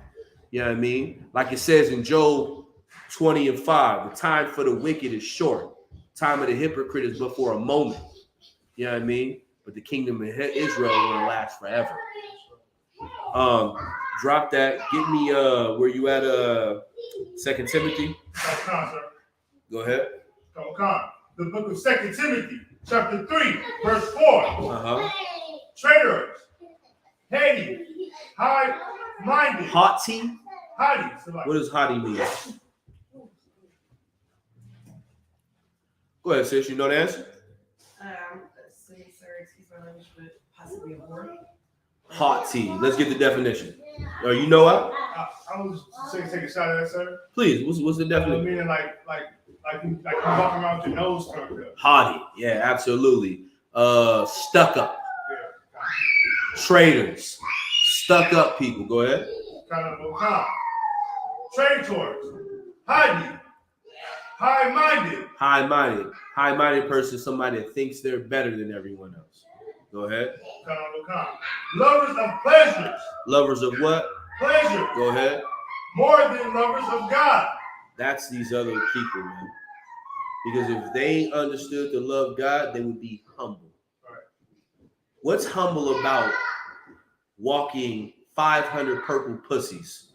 You know what I mean? Like it says in Job 20:5, the time for the wicked is short. Time of the hypocrite is but for a moment. You know what I mean? But the kingdom of Israel will last forever. Drop that. Get me where you at 2 Timothy. Go ahead.
The book of 2 Timothy, chapter 3, verse 4.
Uh-huh.
Traitors, heady, high-minded.
Haughty.
Haughty. So like,
What does haughty mean? Go ahead, sis. You know the answer?
Assuming, sir, excuse my language, but possibly a word.
Haughty. Let's get the definition. Or you know what?
I was just take a shot at that, sir.
Please. What's the definition?
Meaning like you walking around with your nose turned up.
Haughty. Yeah, absolutely. Stuck up.
Yeah.
Traitors. Stuck up people. Go ahead.
Kind of traitors, haughty, high-minded.
High-minded. High-minded person is somebody that thinks they're better than everyone else. Go ahead.
Lovers of pleasures.
Lovers of what?
Pleasure.
Go ahead.
More than lovers of God.
That's these other people, man. Because if they understood to love God, they would be humble.
Right.
What's humble about walking 500 purple pussies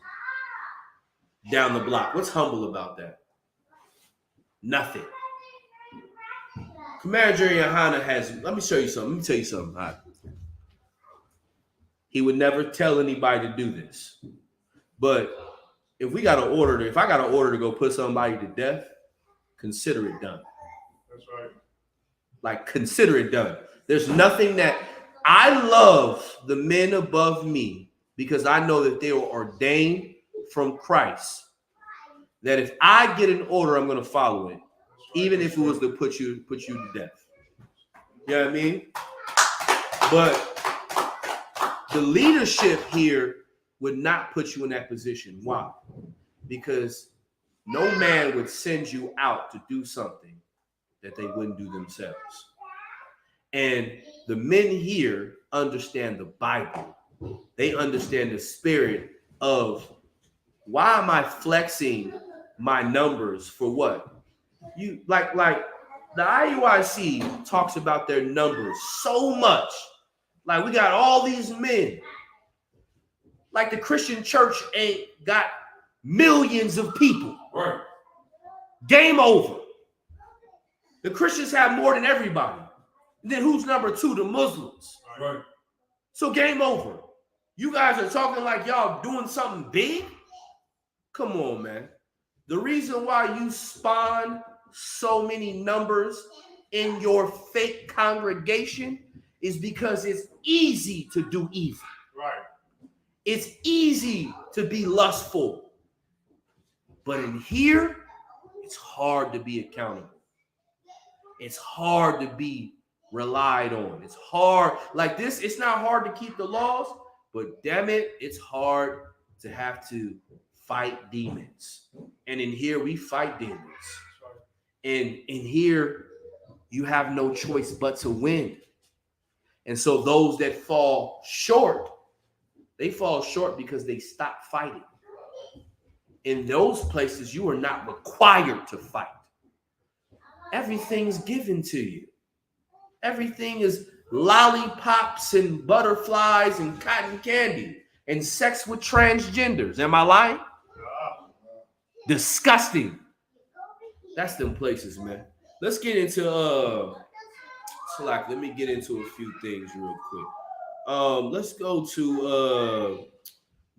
down the block? What's humble about that? Nothing. Commander Jerry Yohana has, let me show you something. Let me tell you something. All right. He would never tell anybody to do this. But if I got an order to go put somebody to death, consider it done.
That's right.
Like, consider it done. There's nothing that I love the men above me, because I know that they were ordained from Christ. That if I get an order, I'm going to follow it, even if it was to put you to death. You know what I mean? But the leadership here would not put you in that position. Why? Because no man would send you out to do something that they wouldn't do themselves. And the men here understand the Bible. They understand the spirit of, why am I flexing my numbers for what? You like the IUIC talks about their numbers so much. Like, we got all these men. Like, the Christian church ain't got millions of people.
Right.
Game over. The Christians have more than everybody. And then who's number two? The Muslims.
Right.
So game over. You guys are talking like y'all doing something big? Come on, man. The reason why you spawn so many numbers in your fake congregation is because it's easy to do evil.
Right.
It's easy to be lustful. But in here, it's hard to be accountable. It's hard to be relied on. It's hard. Like this, it's not hard to keep the laws, but damn it, it's hard to have to fight demons. And in here, we fight demons. And in here, you have no choice but to win. And so those that fall short, they fall short because they stop fighting. in those places, you are not required to fight. Everything's given to you. Everything is lollipops and butterflies and cotton candy and sex with transgenders. Am I lying? Disgusting. That's them places, man. Let's get into let me get into a few things real quick. Let's go to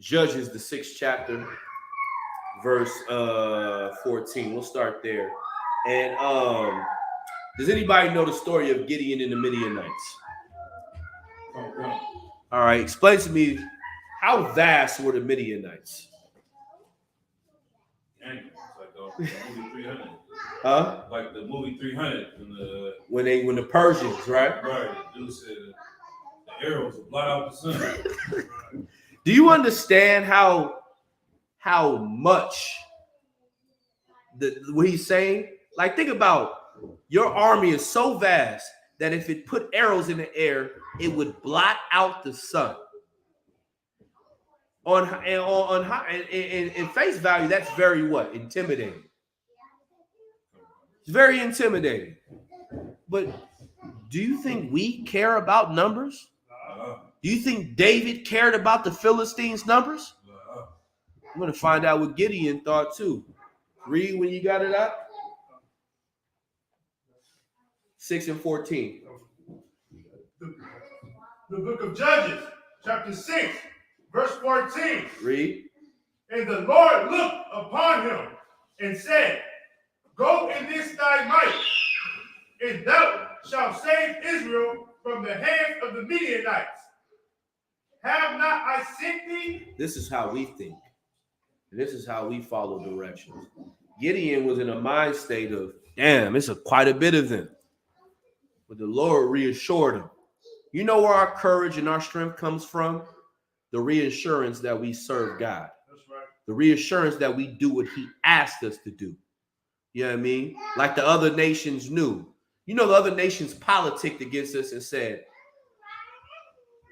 Judges, the 6th chapter, verse 14. We'll start there. And does anybody know the story of Gideon and the Midianites? All right, explain to me, how vast were the Midianites?
Like the movie 300.
Huh?
Like the movie 300
When the Persians, right?
Right. Dude said the arrows will blot out the sun.
Do you understand how much what he's saying? Like, think about, your army is so vast that if it put arrows in the air, it would blot out the sun. In face value, that's very what? Intimidating. It's very intimidating. But do you think we care about numbers? Do you think David cared about the Philistines' numbers? I'm going to find out what Gideon thought too. Read when you got it up. 6 and 14.
The book of Judges, chapter 6, verse 14.
Read.
And the Lord looked upon him and said, Go in this thy might, and thou shalt save Israel from the hand of the Midianites. Have not I sent thee?
This is how we think. This is how we follow directions. Gideon was in a mind state of, damn, it's quite a bit of them. But the Lord reassured him. You know where our courage and our strength comes from? The reassurance that we serve God.
That's right.
The reassurance that we do what he asked us to do. You know what I mean? Like the other nations knew. You know, the other nations politicked against us and said,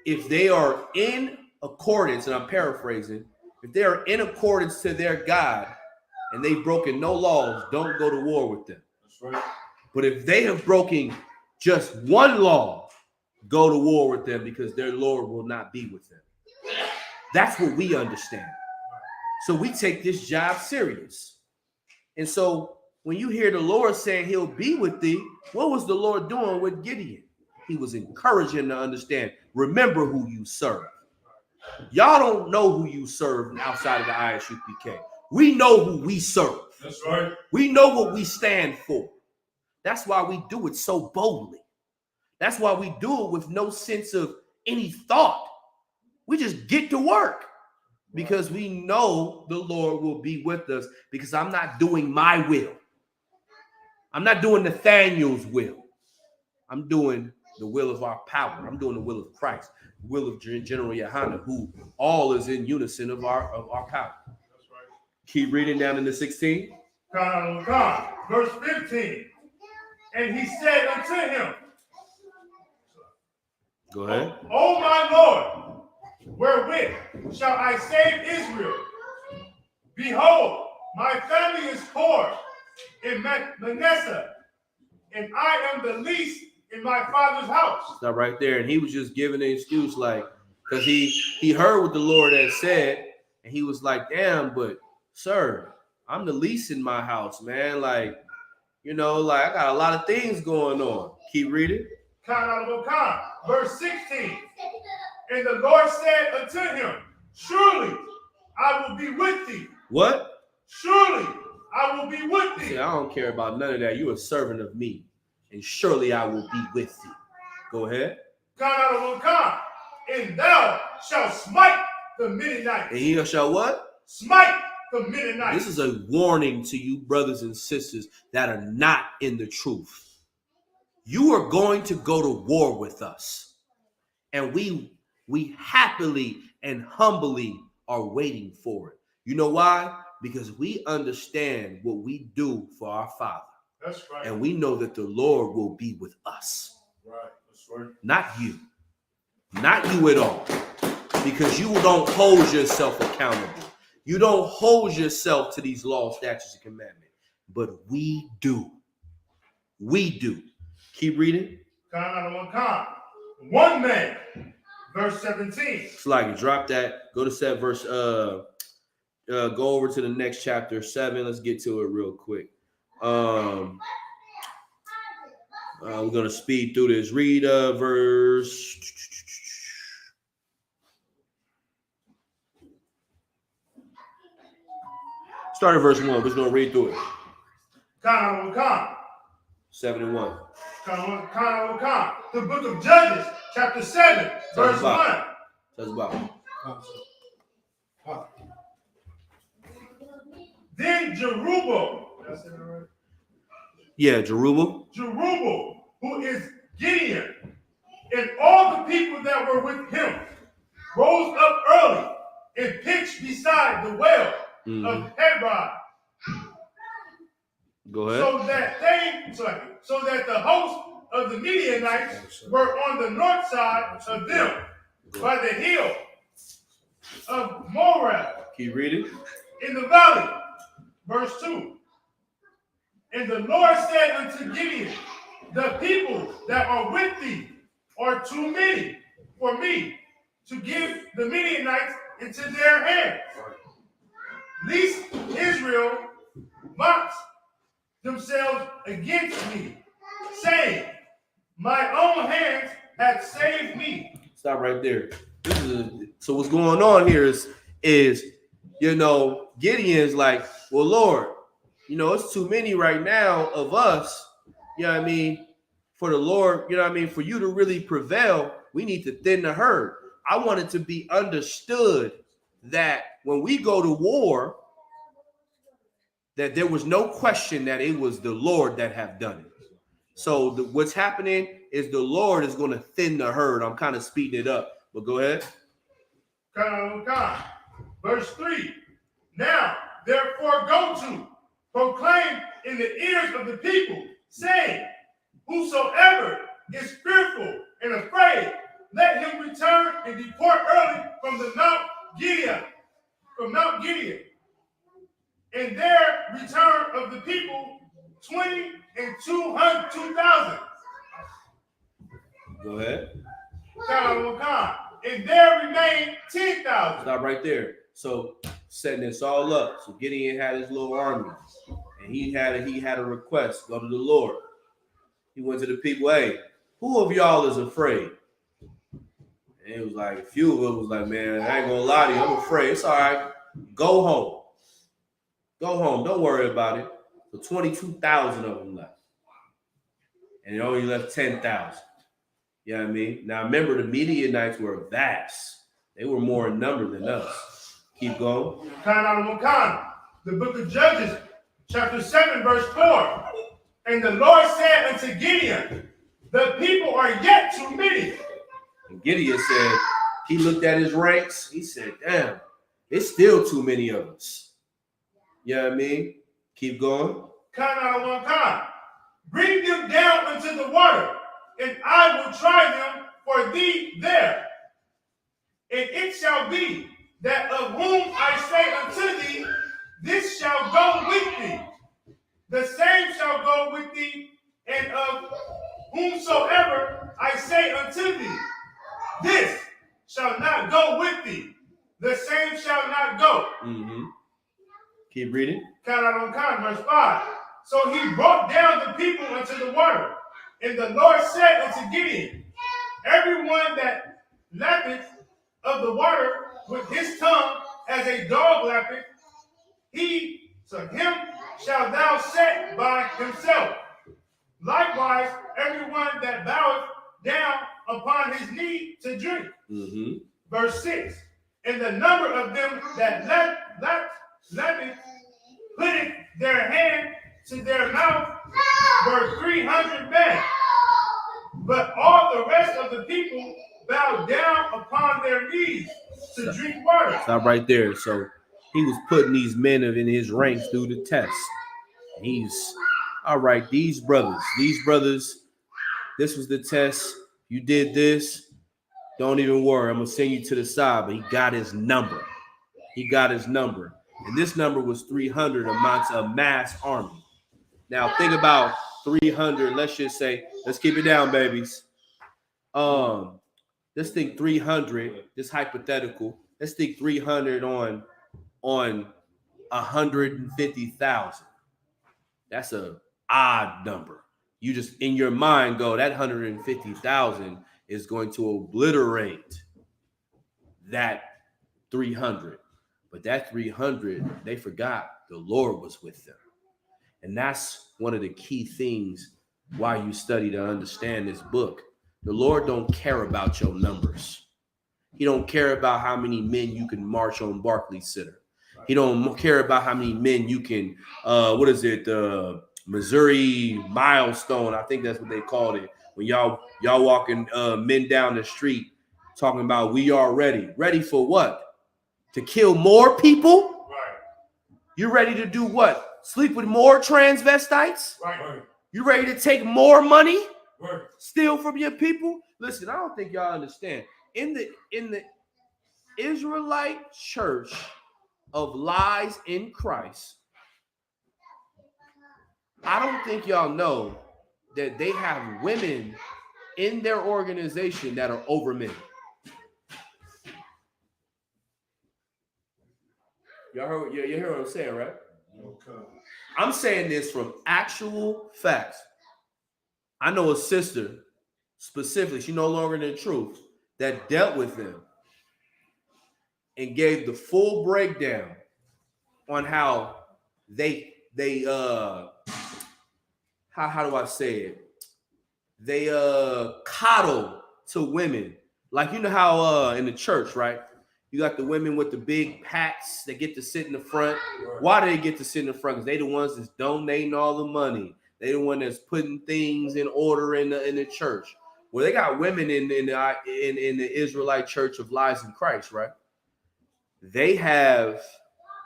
if they are in accordance, and I'm paraphrasing, if they are in accordance to their God and they've broken no laws, don't go to war with them.
That's right.
But if they have broken just one law, go to war with them because their Lord will not be with them. That's what we understand. So we take this job serious. And so when you hear the Lord saying he'll be with thee, what was the Lord doing with Gideon? He was encouraging to understand, remember who you serve. Y'all don't know who you serve outside of the ISUPK. We know who we serve.
That's right.
We know what we stand for. That's why we do it so boldly. That's why we do it with no sense of any thought. We just get to work because we know the Lord will be with us, because I'm not doing my will. I'm not doing Nathaniel's will. I'm doing the will of our power. I'm doing the will of Christ, the will of General Yohanan, who all is in unison of our power.
That's right.
Keep reading down in the 16.
Verse 15. And he said unto him,
Go ahead.
O my Lord, wherewith shall I save Israel? Behold, my family is poor in Manasseh, and I am the least in my father's house.
Stop right there. And he was just giving an excuse, like, because he heard what the Lord had said, and he was like, damn, but sir, I'm the least in my house, man. Like, you know, like I got a lot of things going on. Keep reading.
Verse 16. And the Lord said unto him, Surely I will be with thee.
What?
Surely I will be with thee.
See, I don't care about none of that. You're a servant of me, and surely I will be with thee. Go ahead.
And thou shalt smite the Midianites.
And he shall what?
Smite the Midianites.
This is a warning to you brothers and sisters that are not in the truth. You are going to go to war with us. And we happily and humbly are waiting for it. You know why? Because we understand what we do for our Father.
That's right.
And we know that the Lord will be with us.
Right. That's right.
Not you. Not you at all. Because you don't hold yourself accountable. You don't hold yourself to these laws, statutes, and commandments, but we do. We do. Keep reading.
One man, verse 17.
It's like you drop that. Go to 7 verse. Go over to the next chapter 7. Let's get to it real quick. We're gonna speed through this. Read verse. Start at verse 1. We're just gonna read through it. 7 and 1.
The book of Judges, chapter 7, verse 1.
That's about.
Then Jerubbaal, did I say that right?
Yeah, Jerubbaal.
Jerubbaal, who is Gideon, and all the people that were with him, rose up early and pitched beside the well of Hebron.
Go ahead.
So that the host of the Midianites were on the north side of them, by the hill of Moab,
Keep reading.
in the valley. Verse 2. And the Lord said unto Gideon, the people that are with thee are too many for me to give the Midianites into their hands, lest Israel mock themselves against me, saying, my own hands have saved me.
Stop right there. So what's going on here is Gideon's like, well, Lord, it's too many right now of us. For the Lord, for you to really prevail, we need to thin the herd. I want it to be understood that when we go to war, that there was no question that it was the Lord that have done it. So what's happening is the Lord is going to thin the herd. I'm kind of speeding it up, but go ahead.
Verse 3. Now, therefore, go to proclaim in the ears of the people, saying, whosoever is fearful and afraid, let him return and depart early from Mount Gilead. And there return of the people 20 and 2,000.
Go ahead.
And there remain 10,000.
Stop right there. So setting this all up. So Gideon had his little army, and he had a request. Go to the Lord. He went to the people. Hey, who of y'all is afraid? And it was like a few of them was like, man, I ain't gonna lie to you. I'm afraid. It's all right. Go home. Go home. Don't worry about it. So 22,000 of them left, and it only left 10,000. You know what I mean? Now remember, the Midianites were vast. They were more in number than us. Keep going.
The book of Judges, chapter 7, verse 4. And the Lord said unto Gideon, the people are yet too many.
And Gideon said, he looked at his ranks. He said, damn, it's still too many of us. You know what I mean? Keep going.
Bring them down into the water, and I will try them for thee there. And it shall be that of whom I say unto thee, this shall go with thee, the same shall go with thee, and of whomsoever I say unto thee, this shall not go with thee, the same shall not go.
Keep reading.
Verse 5. So he brought down the people unto the water, and the Lord said unto Gideon, everyone that lappeth of the water with his tongue as a dog lappeth, him shalt thou set by himself. Likewise, everyone that boweth down upon his knee to drink. Verse 6. And the number of them that lappeth, putting their hand to their mouth, were 300 men. But all the rest of the people bowed down upon their knees to drink water.
Stop right there. So he was putting these men in his ranks through the test. He's all right. These brothers, this was the test. You did this. Don't even worry. I'm going to send you to the side. But he got his number. And this number was 300 amounts of mass army. Now think about 300. Let's just say, let's keep it down, babies. Let's think 300. This hypothetical. Let's think 300 on 150,000. That's a odd number. You just in your mind go that 150,000 is going to obliterate that 300. But that 300, they forgot the Lord was with them. And that's one of the key things why you study to understand this book. The Lord don't care about your numbers. He don't care about how many men you can march on Barclays Center. He don't care about how many men you can, Missouri milestone. I think that's what they called it. When y'all walking men down the street talking about we are ready. Ready for what? To kill more people?
Right.
You ready to do what? Sleep with more transvestites?
Right.
You ready to take more money?
Right.
Steal from your people? Listen, I don't think y'all understand. In the Israelite church of lies in Christ, I don't think y'all know that they have women in their organization that are over men. Y'all heard? You hear what I'm saying, right?
Okay.
I'm saying this from actual facts. I know a sister specifically, she no longer in the truth, that dealt with them and gave the full breakdown on how they how do I say it? They coddle to women. Like, you know how in the church, right? You got the women with the big packs that get to sit in the front. Why do they get to sit in the front? Because they the ones that's donating all the money. They the one that's putting things in order in the church. Well, they got women in the Israelite Church of Lies in Christ, right? They have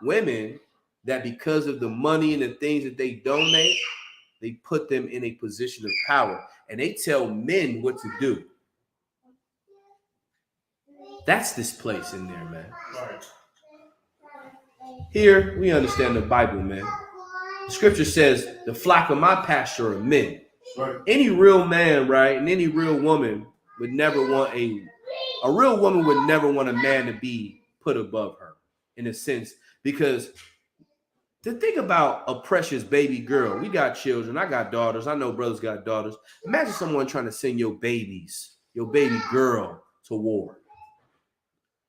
women that because of the money and the things that they donate, they put them in a position of power, and they tell men what to do. That's this place in there, man.
Right.
Here, we understand the Bible, man. The scripture says, the flock of my pasture are men.
Right.
Any real man, right, and any real woman would never want a real woman would never want a man to be put above her, in a sense, because to think about a precious baby girl, we got children, I got daughters, I know brothers got daughters. Imagine someone trying to send your baby girl to war.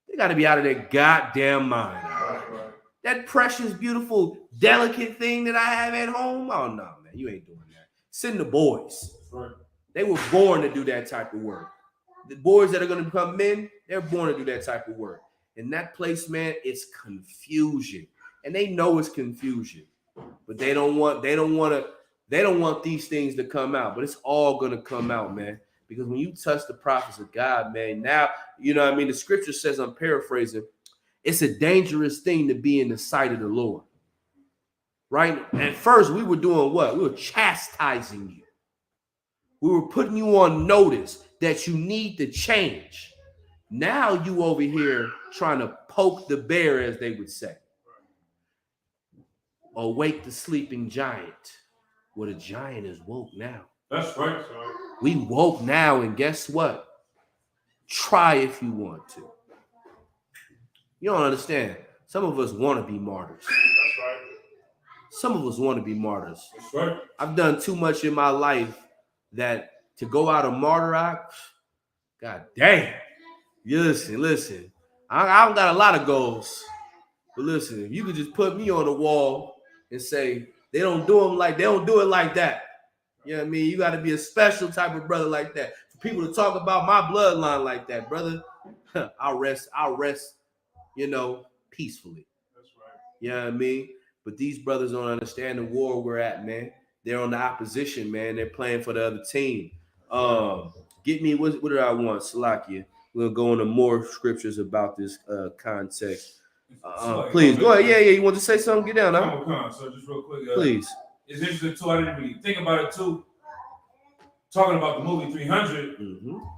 They got to be out of their goddamn mind.
Right.
That precious, beautiful, delicate thing that I have at home, oh no, man, you ain't doing that. Send the boys.
Right.
They were born to do that type of work. The boys that are going to become men, they're born to do that type of work. In that place, man, it's confusion. And they know it's confusion. But they don't want these things to come out. But it's all going to come out, man. Because when you touch the prophets of God, man, now, you know what I mean? The scripture says, I'm paraphrasing, it's a dangerous thing to be in the sight of the Lord. Right? At first, we were doing what? We were chastising you. We were putting you on notice that you need to change. Now you over here trying to poke the bear, as they would say. Awake the sleeping giant. Well, the giant is woke now.
That's right.
We woke now, and guess what? Try if you want to. You don't understand. Some of us want to be martyrs.
That's right.
Some of us want to be martyrs.
That's right.
I've done too much in my life that to go out a martyr, God damn. Listen. I don't got a lot of goals. But listen, if you could just put me on the wall and say, they don't do it like that. You know what I mean? You got to be a special type of brother like that. For people to talk about my bloodline like that, brother, I'll rest, peacefully.
That's right.
You know what I mean? But these brothers don't understand the war we're at, man. They're on the opposition, man. They're playing for the other team. Get me, what did I want? Salakia. We're going to go into more scriptures about this context. Please, go ahead. Yeah, you want to say something? Get down, huh?
So just real quick.
Please.
It's interesting, too. I didn't really think about it, too. Talking about the movie 300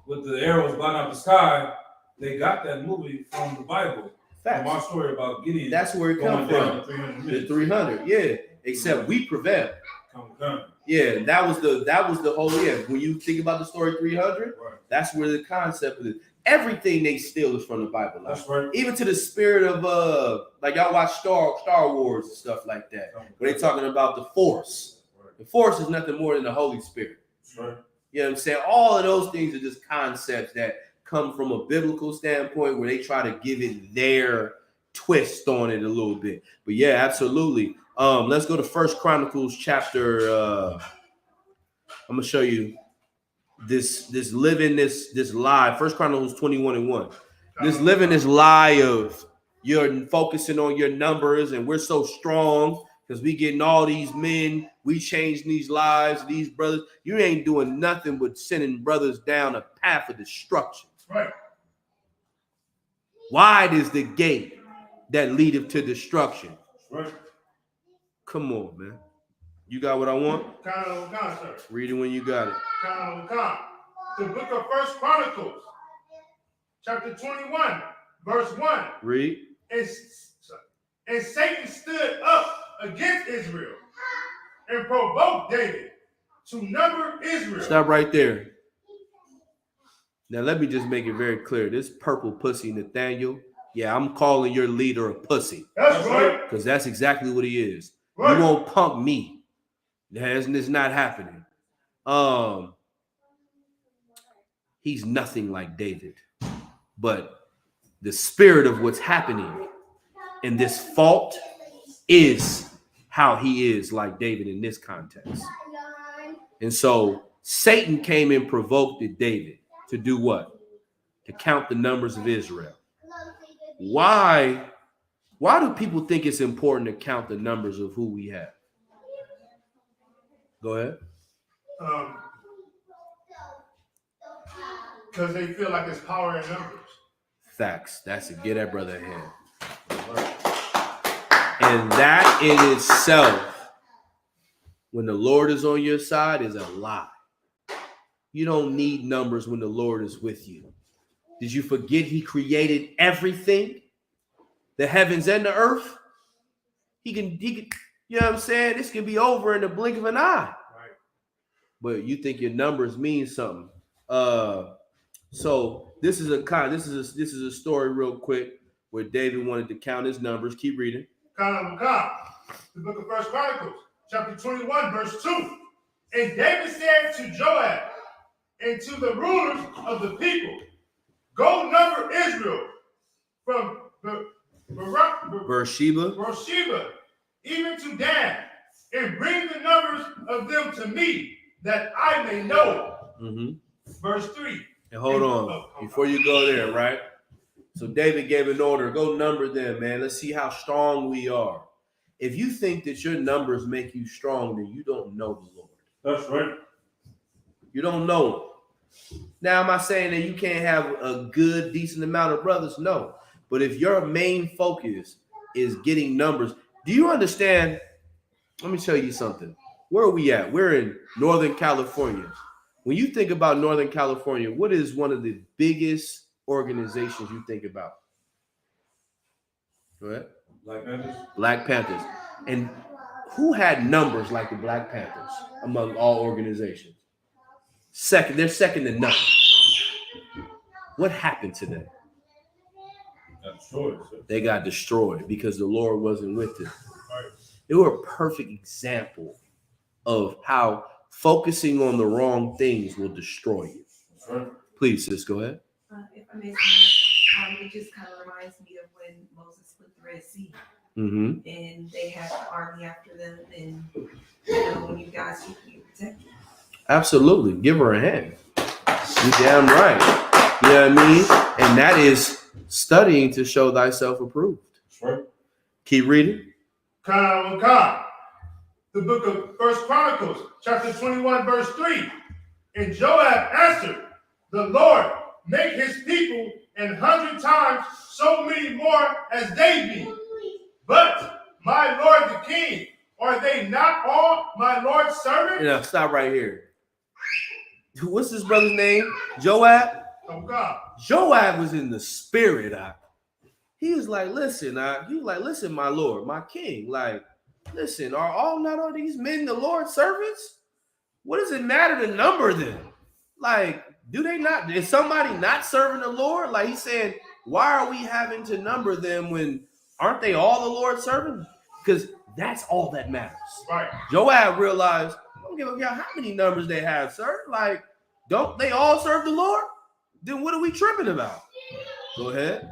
with the arrows blotting out the sky, they got that movie from the Bible.
Facts.
My story about Gideon.
That's where it comes
going
from.
down to 300
The
minutes.
300, yeah. Except we prevail.
Come.
Yeah, that was the whole, yeah. When you think about the story 300,
Right.
that's where the concept is. Everything they steal is from the Bible. Like,
That's right.
even to the spirit of like y'all watch Star Wars and stuff like that. Where they talking about the Force. The Force is nothing more than the Holy Spirit.
That's right.
You know what I'm saying? All of those things are just concepts that come from a biblical standpoint where they try to give it their twist on it a little bit. But yeah, absolutely. Let's go to First Chronicles chapter. I'm gonna show you this lie. First Chronicles 21:1. This living this lie of you're focusing on your numbers and we're so strong because we getting all these men, we changing these lives, these brothers. You ain't doing nothing but sending brothers down a path of destruction.
Right.
Wide is the gate that leadeth to destruction.
That's right.
Come on, man. You got what I want?
Con, sir.
Read it when you got it.
Con. The book of First Chronicles, chapter 21, verse 1.
Read.
And Satan stood up against Israel and provoked David to number Israel.
Stop right there. Now, let me just make it very clear. This purple pussy Nathaniel, yeah, I'm calling your leader a pussy.
That's right.
Because that's exactly what he is.
Right.
You won't pump me. It's not happening. He's nothing like David. But the spirit of what's happening and this fault is how he is like David in this context. And so Satan came and provoked David to do what? To count the numbers of Israel. Why do people think it's important to count the numbers of who we have? Go ahead.
Because they feel like it's power in numbers.
Facts. That's it. Get that brother a hand. And that in itself, when the Lord is on your side, is a lie. You don't need numbers when the Lord is with you. Did you forget he created everything? The heavens and the earth? He can, you know what I'm saying? This can be over in the blink of an eye.
Right.
But you think your numbers mean something. So this is a story real quick where David wanted to count his numbers. Keep reading.
Con. The book of First Chronicles, chapter 21, verse 2. And David said to Joab and to the rulers of the people, go number Israel from Beersheba even to Dan, and bring the numbers of them to me, that I may know. Verse 3.
And hold on, before you go there, right? So David gave an order, go number them, man. Let's see how strong we are. If you think that your numbers make you strong, then you don't know the Lord.
That's right.
You don't know him. Now, am I saying that you can't have a good, decent amount of brothers? No. But if your main focus is getting numbers, do you understand? Let me tell you something. Where are we at? We're in Northern California. When you think about Northern California, what is one of the biggest organizations you think about? Go ahead.
Black Panthers.
Black Panthers. And who had numbers like the Black Panthers among all organizations? They're second to none. What happened to them? They got destroyed because the Lord wasn't with them. They were a perfect example of how focusing on the wrong things will destroy you. Please, sis, go ahead.
If I may say, it just kind of reminds me of when Moses split the Red Sea, and they had the army after them, and when you guys keep you protected.
Absolutely, give her a hand. You damn right. You know what I mean? And that is studying to show thyself approved.
Right.
Keep reading.
Con. The book of First Chronicles, chapter 21, verse 3. And Joab answered, the Lord make his people 100 times so many more as they be. But my Lord the king, are they not all my Lord's servants?
Now, stop right here. What's this brother's name? Joab?
Oh God.
Joab was in the spirit. he was like, listen, listen, my Lord, my King, like, listen, are not all these men the Lord's servants? What does it matter to number them? Like, do they not, is somebody not serving the Lord? Like he's saying, why are we having to number them when aren't they all the Lord's servants? Because that's all that matters.
Right. Joab
realized, I don't give a damn how many numbers they have, sir. Like, don't they all serve the Lord? Then what are we tripping about? Go ahead.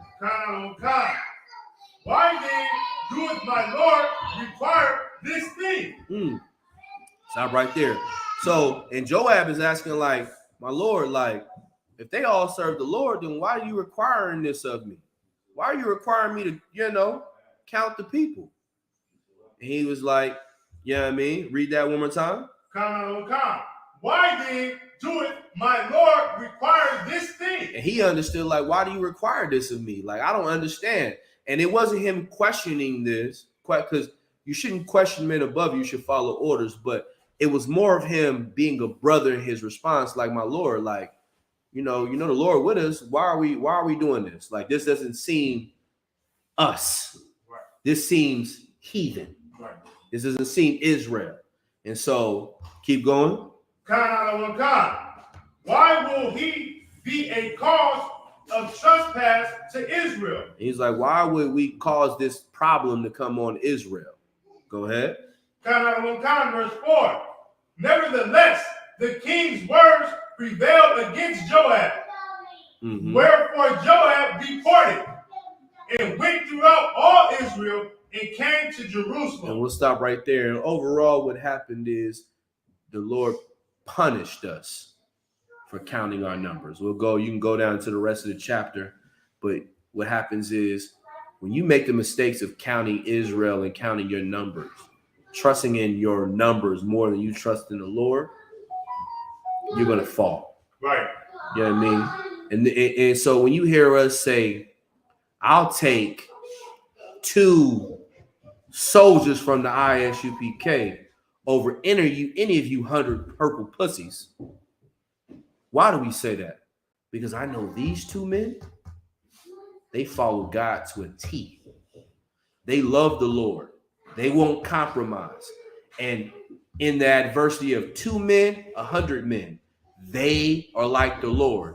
Why then doeth my Lord require this thing?
Stop right there. So, and Joab is asking, like, my Lord, like, if they all serve the Lord, then why are you requiring this of me? Why are you requiring me to, count the people? And he was like, you know what I mean? Read that one more time.
Why then doeth my Lord require this thing?
And he understood, like, why do you require this of me? Like, I don't understand. And it wasn't him questioning this, because you shouldn't question men above you, you should follow orders. But it was more of him being a brother in his response, like, my Lord, like, the Lord with us. Why are we doing this? Like, this doesn't seem us.
Right.
This seems heathen.
Right.
This doesn't seem Israel. And so keep going.
Why will he be a cause of trespass to Israel?
He's like, why would we cause this problem to come on Israel? Go ahead.
Verse 4. Nevertheless, the king's words prevailed against Joab. Wherefore Joab departed and went throughout all Israel and came to Jerusalem.
And we'll stop right there. And overall, what happened is the Lord punished us for counting our numbers. You can go down to the rest of the chapter. But what happens is when you make the mistakes of counting Israel and counting your numbers, trusting in your numbers more than you trust in the Lord, you're going to fall.
Right.
You know what I mean? And so when you hear us say, I'll take 2 soldiers from the ISUPK over any of you 100 purple pussies. Why do we say that? Because I know these 2 men, they follow God to a T. They love the Lord. They won't compromise. And in the adversity of 2 men, 100 men, they are like the Lord.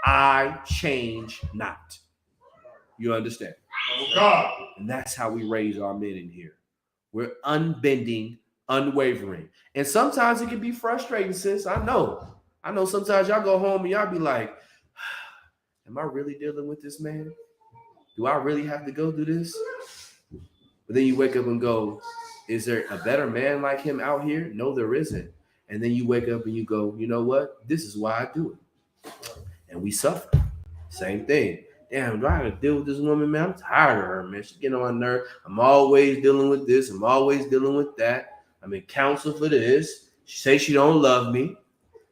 I change not. You understand?
God.
And that's how we raise our men in here. We're unbending, unwavering. And sometimes it can be frustrating, sis. I know sometimes y'all go home and y'all be like, am I really dealing with this man? Do I really have to go through this? But then you wake up and go, is there a better man like him out here? No, there isn't. And then you wake up and you go, you know what? This is why I do it. And we suffer. Same thing. Damn, do I have to deal with this woman, man? I'm tired of her, man. She's getting on my nerve. I'm always dealing with this. I'm always dealing with that. I'm in counsel for this. She say she don't love me.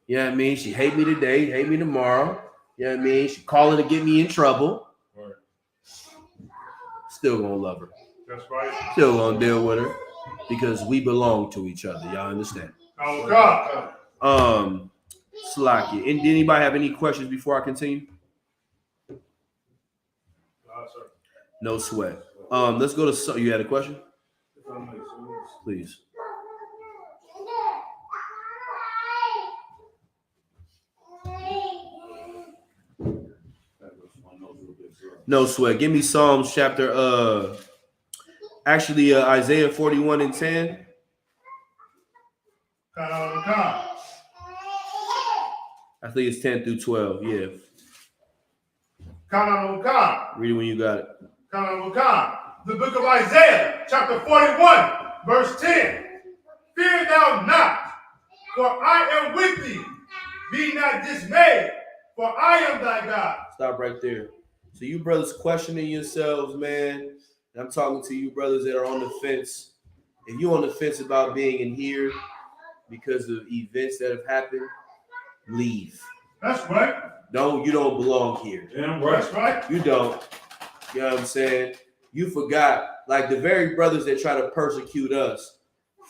You know what I mean? She hate me today, hate me tomorrow. You know what I mean? She calling to get me in trouble.
Right.
Still gonna love her.
That's right.
Still gonna deal with her because we belong to each other. Y'all understand?
Oh God.
Slacky. And did anybody have any questions before I continue? No sweat. Let's go to. You had a question? Please. No sweat. Give me Psalms chapter. Isaiah 41 and 10.
I
think it's 10 through 12. Yeah. Read it when you got it.
The book of Isaiah, chapter 41, verse 10. Fear thou not, for I am with thee. Be not dismayed, for I am thy God.
Stop right there. So you brothers questioning yourselves, man. And I'm talking to you brothers that are on the fence. If you're on the fence about being in here because of events that have happened, leave.
That's right.
You don't belong here.
Damn right.
That's right.
You don't. You know what I'm saying? You forgot, like the very brothers that try to persecute us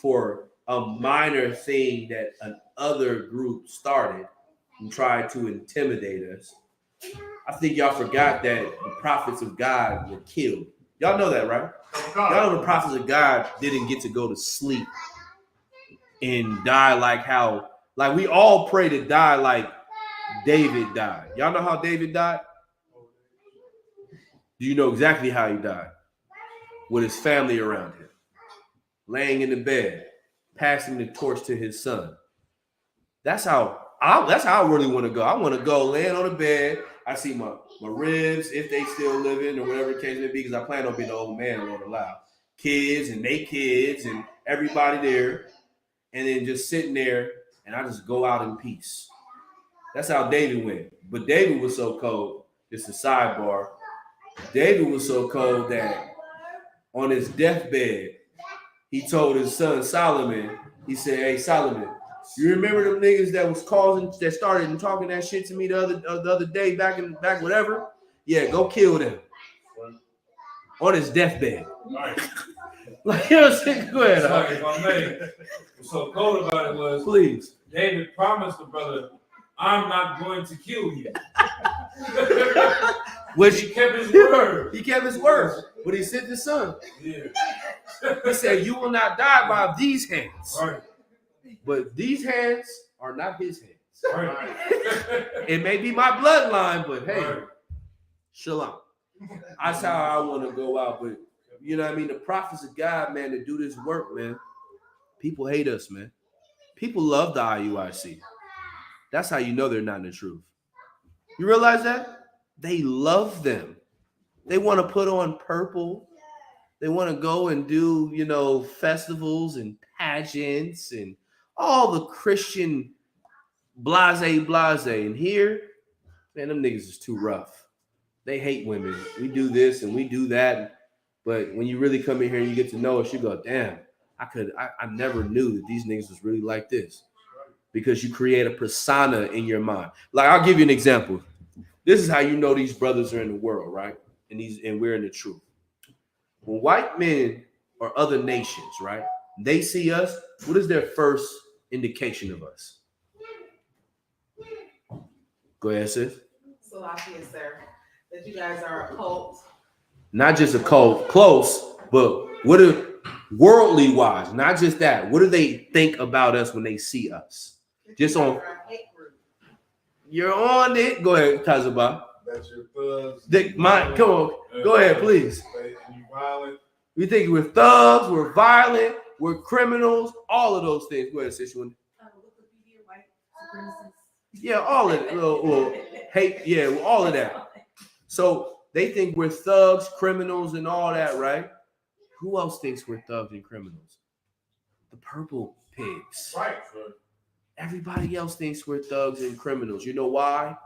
for a minor thing that another group started and tried to intimidate us. I think y'all forgot that the prophets of God were killed. Y'all know that, right? Y'all know the prophets of God didn't get to go to sleep and die like we all pray to die like David died. Y'all know how David died? Do you know exactly how he died? With his family around him, laying in the bed, passing the torch to his son. That's how I really want to go. I want to go laying on the bed. I see my ribs, if they still living or whatever the case may be, because I plan on being an old man, Lord allow. Kids and they kids and everybody there. And then just sitting there and I just go out in peace. That's how David went. But David was so cold, just a sidebar. David was so cold that on his deathbed, he told his son Solomon, he said, hey, Solomon, you remember them niggas that started and talking that shit to me the other day back whatever? Yeah, go kill them. On his deathbed.
Right.
Like, you know what I'm saying? Go ahead.
Like, if I may, what's so cold about it was,
please.
David promised the brother, I'm not going to kill you.
Which
he kept his word.
He kept his word, but he sent his son.
Yeah.
He said, you will not die by these hands.
Right.
But these hands are not his hands.
Right.
It may be my bloodline, but hey,
Right.
shalom. That's how I want to go out. But you know what I mean? The prophets of God, man, to do this work, man. People hate us, man. People love the IUIC. That's how you know they're not in the truth. You realize that? They love them. They want to put on purple. They want to go and do, you know, festivals and pageants and all the Christian blase. And here, man, them niggas is too rough. They hate women. We do this and we do that. But when you really come in here and you get to know us, you go, damn, I never knew that these niggas was really like this. Because you create a persona in your mind. Like, I'll give you an example. This is how you know these brothers are in the world, right? And we're in the truth. When white men or other nations, right, they see us, what is their first indication of us? Go ahead, sis.
Salakia, sir, that you guys are a cult.
Not just a cult, close, but what are worldly wise, not just that. What do they think about us when they see us? Just on. You're on it. Go ahead, Kazaba.
That's your thugs.
Come on. Go ahead, please.
And you violent.
We think we're thugs, we're violent, we're criminals, all of those things. Go ahead, sis. Yeah, all of it. Well, hate, yeah, all of that. So they think we're thugs, criminals, and all that, right? Who else thinks we're thugs and criminals? The purple pigs.
Right.
Everybody else thinks we're thugs and criminals. You know why?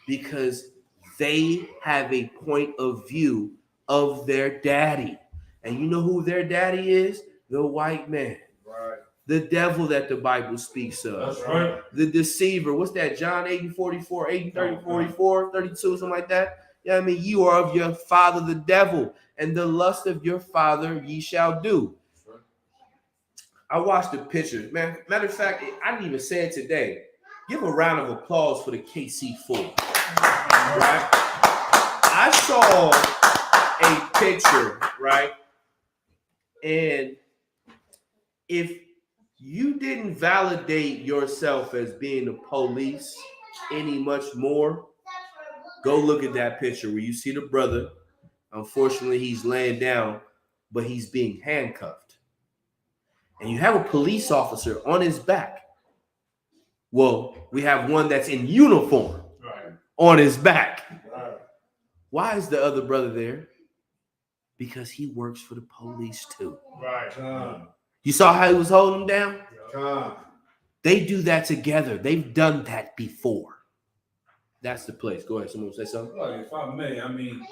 Because they have a point of view of their daddy. And you know who their daddy is? The white man.
Right.
The devil that the Bible speaks of.
That's right.
The deceiver. What's that? John 8:44, 8:30, 32, something like that. Yeah, I mean, you are of your father, the devil, and the lust of your father ye shall do. I watched the picture. Man, matter of fact, I didn't even say it today. Give a round of applause for the KC4. Right? I saw a picture, right? And if you didn't validate yourself as being the police any much more, go look at that picture where you see the brother. Unfortunately, he's laying down, but he's being handcuffed. And you have a police officer on his back. Well, we have one that's in uniform on his back.
Right.
Why is the other brother there? Because he works for the police too.
Right.
You saw how he was holding him down?
Come.
They do that together. They've done that before. That's the place. Go ahead. Someone say something?
Like, if I may, I mean,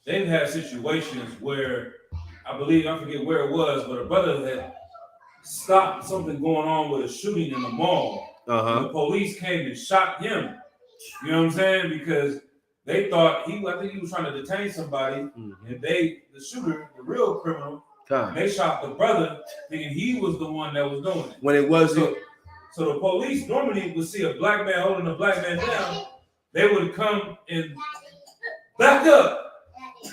they've had situations where I forget where it was, but a brother had stopped something going on with a shooting in the mall. And the police came and shot him. You know what I'm saying? Because they thought I think he was trying to detain somebody, and the shooter, the real criminal, they shot the brother, thinking he was the one that was doing it.
When it wasn't.
So the police normally would see a black man holding a black man down, they would come and back up.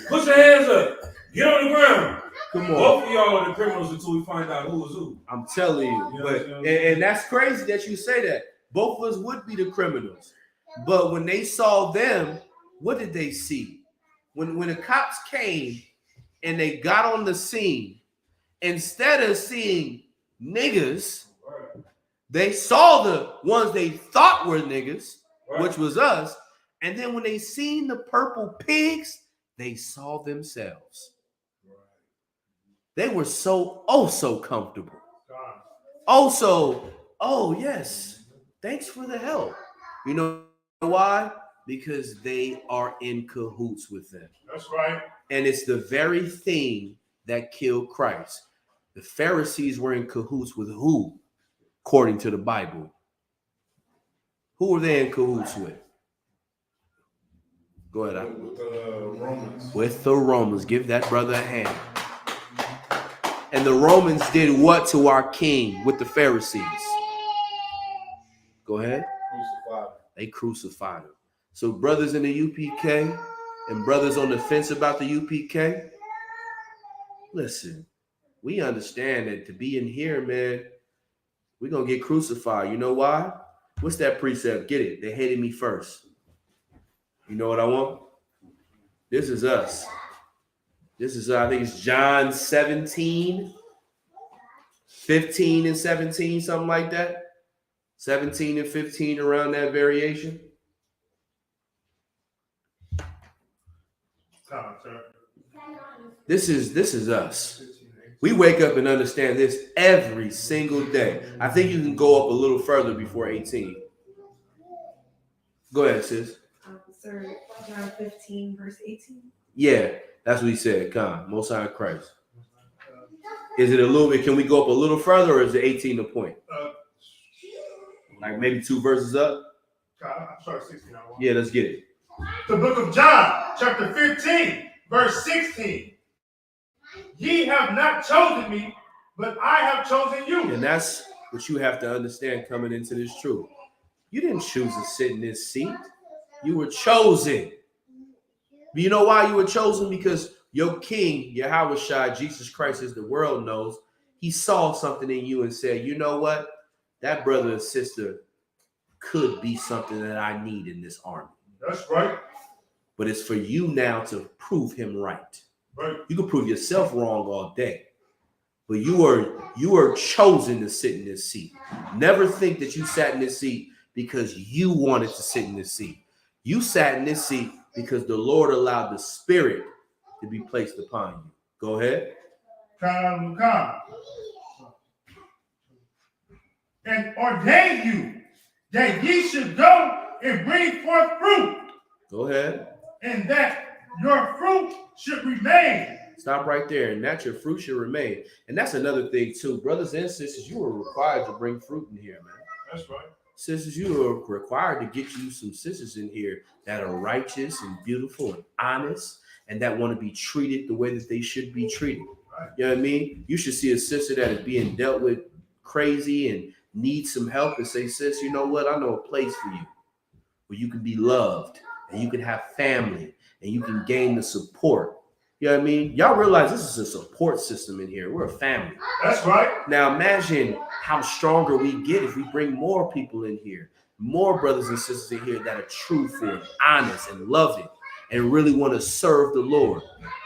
Put your hands up. Get on the ground.
Come on.
Both of y'all are the criminals until we find out who is who.
I'm telling you. But and that's crazy that you say that. Both of us would be the criminals. But when they saw them, what did they see? When the cops came and they got on the scene, instead of seeing niggas, they saw the ones they thought were niggas, which was us. And then when they seen the purple pigs, they saw themselves. They were so comfortable. Oh yes, thanks for the help. You know why? Because they are in cahoots with them.
That's right.
And it's the very thing that killed Christ. The Pharisees were in cahoots with who? According to the Bible. Who were they in cahoots with? Go ahead.
With the Romans.
With the Romans. Give that brother a hand. And the Romans did what to our king with the Pharisees? Go ahead.
Crucified.
They crucified him. So brothers in the UPK and brothers on the fence about the UPK, listen, we understand that to be in here, man, we're going to get crucified. You know why? What's that precept? Get it. They hated me first. You know what I want? This is us. This is, I think it's John 17, 15 and 17, something like that. 17 and 15, around that variation. This is us. We wake up and understand this every single day. I think you can go up a little further before 18. Go ahead, sis.
Sir, John 15, verse 18.
Yeah, that's what he said. Come, Most High Christ. Is it a little bit? Can we go up a little further, or is it 18 the point? Like maybe 2 verses up?
I'm sorry, 16.
Yeah, let's get it.
The book of John, chapter 15, verse 16. Ye have not chosen me, but I have chosen you.
And that's what you have to understand coming into this truth. You didn't choose to sit in this seat. You were chosen. But you know why you were chosen? Because your king, Yahushua, Jesus Christ, as the world knows, he saw something in you and said, you know what? That brother and sister could be something that I need in this army.
That's right.
But it's for you now to prove him right.
Right.
You can prove yourself wrong all day. But you are chosen to sit in this seat. Never think that you sat in this seat because you wanted to sit in this seat. You sat in this seat because the Lord allowed the Spirit to be placed upon you. Go ahead.
Come. And ordain you that ye should go and bring forth fruit.
Go ahead.
And that your fruit should remain.
Stop right there. And that your fruit should remain. And that's another thing too. Brothers and sisters, you are required to bring fruit in here, man.
That's right.
Sisters, you are required to get you some sisters in here that are righteous and beautiful and honest and that want to be treated the way that they should be treated.
Right.
You know what I mean? You should see a sister that is being dealt with crazy and needs some help and say, sis, you know what? I know a place for you where you can be loved and you can have family and you can gain the support. You know what I mean? Y'all realize this is a support system in here. We're a family.
That's right.
Now imagine how stronger we get if we bring more people in here, more brothers and sisters in here that are truthful and honest and loving and really want to serve the Lord.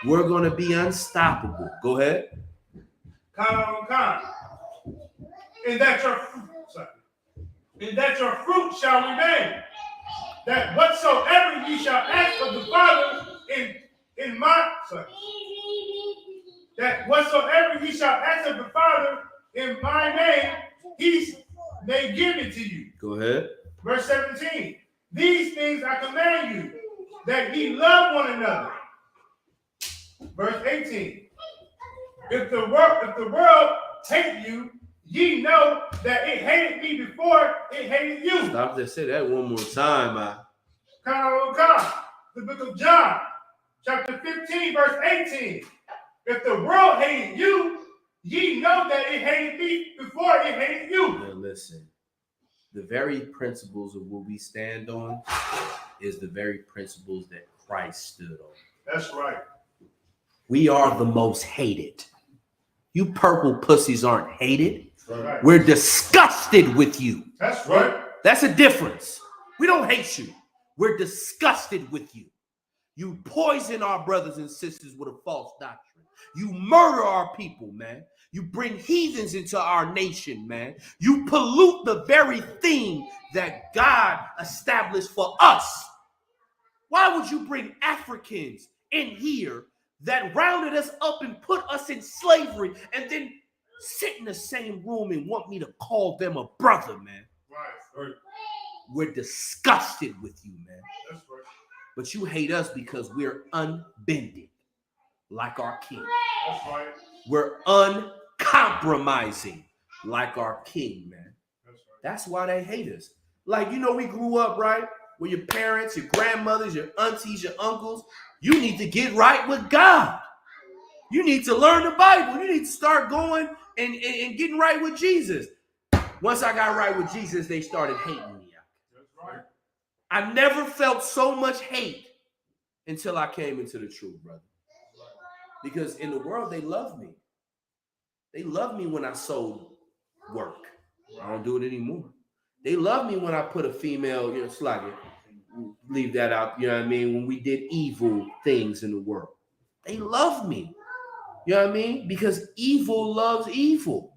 We're going to be unstoppable. Go ahead.
Come. And that your fruit shall remain. That whatsoever ye shall ask of the Father in my son. That whatsoever ye shall ask of the Father in my name, he may give it to you.
Go ahead.
Verse 17. These things I command you, that ye love one another. Verse 18. If the world hate you, ye know that it hated me before it hated you.
Stop there. Say that one more time, man.
Come. The book of John, chapter 15, verse 18. If the world hated you, ye know that it hated me before it hated you.
Now listen, the very principles of what we stand on is the very principles that Christ stood on.
That's right.
We are the most hated. You purple pussies aren't hated.
Right.
We're disgusted with you.
That's right.
That's a difference. We don't hate you. We're disgusted with you. You poison our brothers and sisters with a false doctrine. You murder our people, man. You bring heathens into our nation, man. You pollute the very thing that God established for us. Why would you bring Africans in here that rounded us up and put us in slavery and then sit in the same room and want me to call them a brother, man?
Right.
We're disgusted with you, man.
That's right.
But you hate us because we're unbending like our king.
That's right.
We're uncompromising like our king, man.
That's right.
That's why they hate us. Like, you know, we grew up, right? With your parents, your grandmothers, your aunties, your uncles. You need to get right with God. You need to learn the Bible. You need to start going and getting right with Jesus. Once I got right with Jesus, they started hating me.
That's right.
I never felt so much hate until I came into the truth, brother. Because in the world, they love me. They love me when I sold work. I don't do it anymore. They love me when I put a female, you know, slugger. Leave that out, you know what I mean? When we did evil things in the world. They love me. You know what I mean? Because evil loves evil.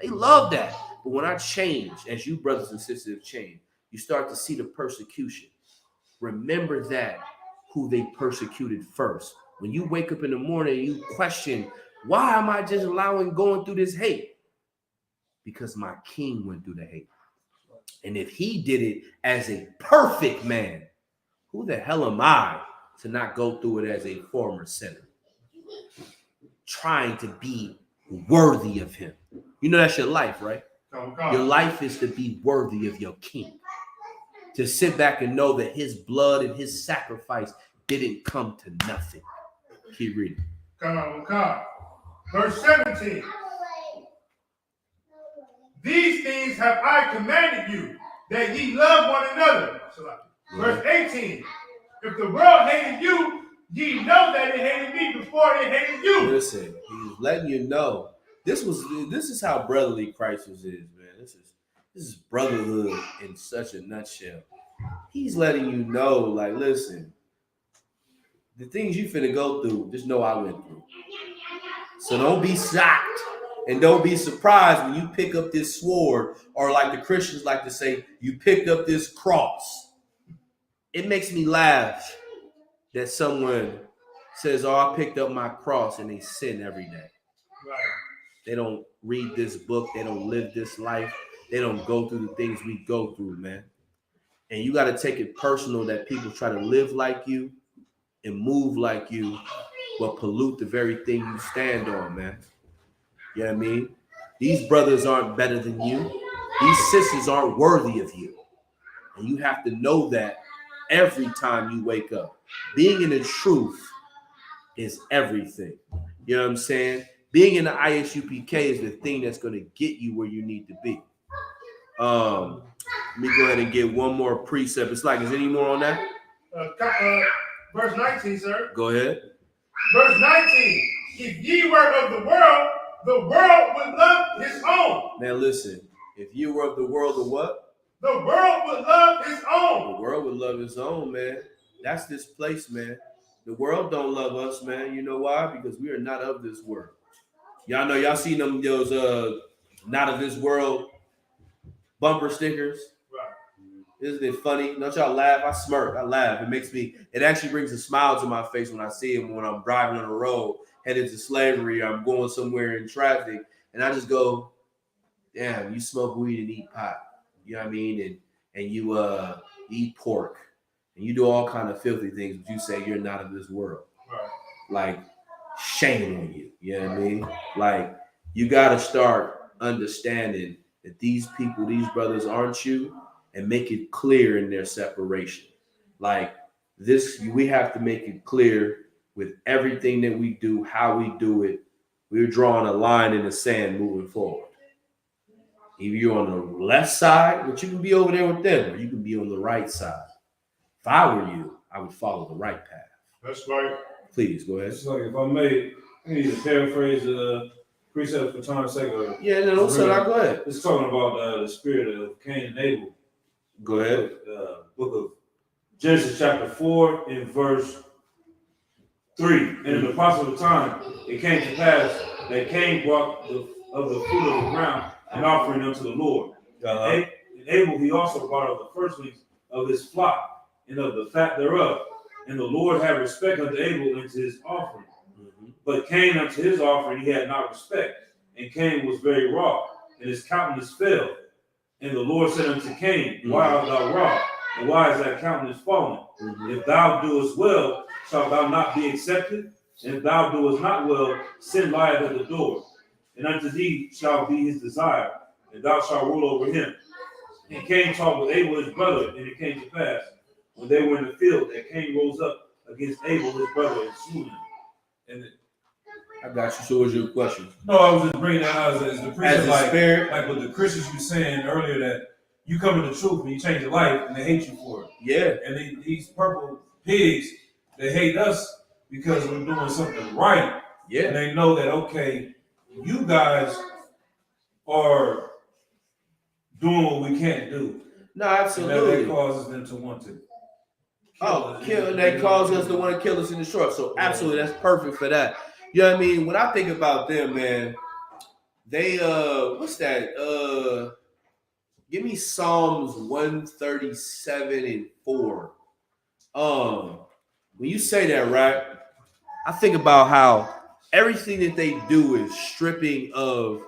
They love that. But when I change, as you brothers and sisters have changed, you start to see the persecution. Remember that, who they persecuted first. When you wake up in the morning and you question, why am I just going through this hate? Because my king went through the hate. And if he did it as a perfect man, who the hell am I to not go through it as a former sinner? Trying to be worthy of him. You know that's your life, right? Your life is to be worthy of your king. To sit back and know that his blood and his sacrifice didn't come to nothing. Keep reading.
Come on. Verse 17. These things have I commanded you, that ye love one another. Verse 18. If the world hated you, ye know that it hated me before it hated you.
Listen, he's letting you know. This is how brotherly Christ is, man. This is brotherhood in such a nutshell. He's letting you know, like, listen, the things you finna go through, just know I went through. So don't be shocked and don't be surprised when you pick up this sword, or like the Christians like to say, you picked up this cross. It makes me laugh that someone says, oh, I picked up my cross, and they sin every day.
Right.
They don't read this book. They don't live this life. They don't go through the things we go through, man. And you got to take it personal that people try to live like you and move like you, but pollute the very thing you stand on, man. You know what I mean? These brothers aren't better than you. These sisters aren't worthy of you. And you have to know that every time you wake up. Being in the truth is everything. You know what I'm saying? Being in the ISUPK is the thing that's going to get you where you need to be. Let me go ahead and get one more precept. It's like, is any more on that?
Verse 19, sir.
Go ahead.
Verse 19. If ye were of the world would love his own.
Now listen, if you were of the world, the what?
The world would love his own.
The world would love his own, man. That's this place, man. The world don't love us, man. You know why? Because we are not of this world. Y'all know, y'all seen those not of this world bumper stickers?
Right.
Isn't it funny? Don't y'all laugh? I smirk. I laugh. It actually brings a smile to my face when I see them when I'm driving on the road, headed to slavery, or I'm going somewhere in traffic, and I just go, damn, you smoke weed and eat pot. You know what I mean? And you eat pork, and you do all kind of filthy things, but you say you're not of this world.
Right.
Like, shame on you. You know what I mean? Like, you got to start understanding that these people, these brothers aren't you, and make it clear in their separation. Like this, we have to make it clear with everything that we do, how we do it. We're drawing a line in the sand moving forward. Either you're on the left side, but you can be over there with them, or you can be on the right side. If I were you, I would follow the right path.
That's right.
Please go ahead.
It's like if I may, I need to paraphrase precept for time's sake.
Yeah, no, so go ahead.
It's talking about the spirit of Cain and Abel.
Go ahead.
Book of Genesis chapter 4 and verse 3. And in the process of time, it came to pass that Cain brought of the fruit of the ground an offering unto the Lord. And Abel he also brought of the firstlings of his flock and of the fat thereof. And the Lord had respect unto Abel and to his offering. But Cain unto his offering he had not respect. And Cain was very wroth, and his countenance fell. And the Lord said unto Cain, Why art thou wroth? And why is thy countenance fallen? If thou doest well, shalt thou not be accepted? And if thou doest not well, sin lieth at the door. And unto thee shall be his desire, and thou shalt rule over him. And Cain talked with Abel his brother, and it came to pass, when they were in the field, that Cain rose up against Abel his brother and slew him. And
I got you. So, what's your question?
No, I was just bringing that out as the preacher,
As a spirit,
like what the Christians were saying earlier, that you come to the truth and you change your life, and they hate you for it.
yeah,
And these purple pigs, they hate us because we're doing something right.
yeah.
And they know that, okay, you guys are doing what we can't do.
No,
And
absolutely.
that causes them to want to
Kill, and that causes us to want to kill us in the short. So absolutely, that's perfect for that. You know what I mean? When I think about them, man, they what's that? Give me Psalms 137 and 4. When you say that, right, I think about how everything that they do is stripping of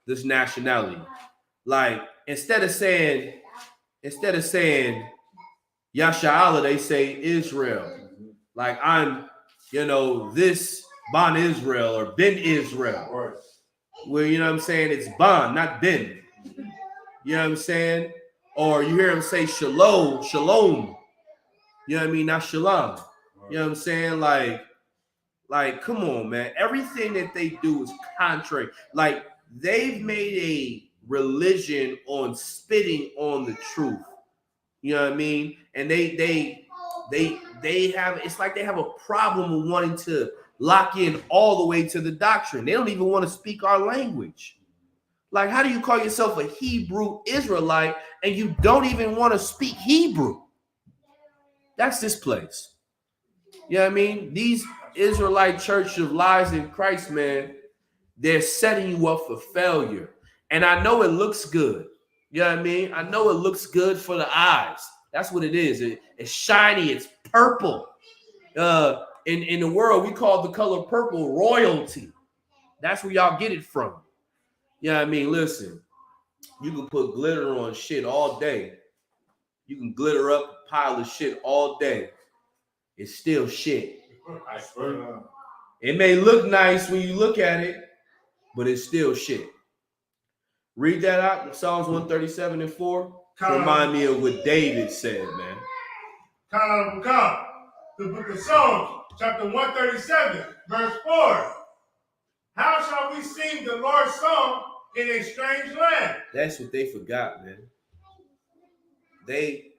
this nationality. Like instead of saying Yasha'Allah, they say Israel. Like I'm, this Ban Israel or Ben Israel.
right.
Where, you know what I'm saying? It's Ban, not Ben. You know what I'm saying? Or you hear him say Shalom. You know what I mean? Not Shalom. You know what I'm saying? Like, come on, man. Everything that they do is contrary. Like, they've made a religion on spitting on the truth. You know what I mean? And they have, it's like they have a problem with wanting to lock in all the way to the doctrine. They don't even want to speak our language. Like, how do you call yourself a Hebrew Israelite and you don't even want to speak Hebrew? That's this place. You know what I mean? These Israelite Church of Lies in Christ, man, they're setting you up for failure. And I know it looks good. You know what I mean? I know it looks good for the eyes. That's what it is. It's shiny. It's purple. In the world, we call the color purple royalty. That's where y'all get it from. You know what I mean? Listen, you can put glitter on shit all day. You can glitter up a pile of shit all day. It's still shit.
I swear.
It may look nice when you look at it, but it's still shit. Read that out, Psalms 137 and 4. Remind me of what David said, man.
The book of Psalms, chapter 137, verse 4. How shall we sing the Lord's song in a strange land?
That's what they forgot, man. They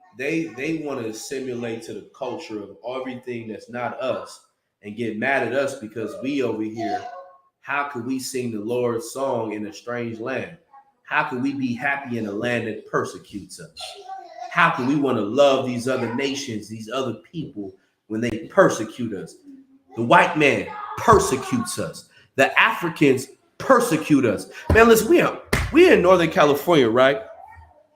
want to assimilate to the culture of everything that's not us and get mad at us because we over here. How could we sing the Lord's song in a strange land? How can we be happy in a land that persecutes us? How can we want to love these other nations, these other people when they persecute us? The white man persecutes us. The Africans persecute us. Man, listen, we're in Northern California, right?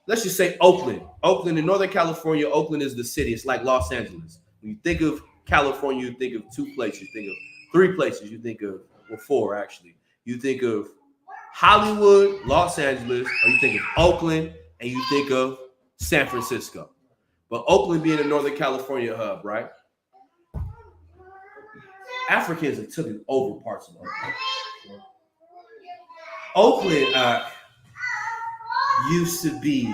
Let's just say Oakland. Oakland in Northern California, Oakland is the city. It's like Los Angeles. When you think of California, you think of two places. You think of three places. You think of, well, four actually. You think of Hollywood, Los Angeles, or you think of Oakland, and you think of San Francisco. But Oakland being a Northern California hub, right? Africans have taken over parts of Oakland. Oakland used to be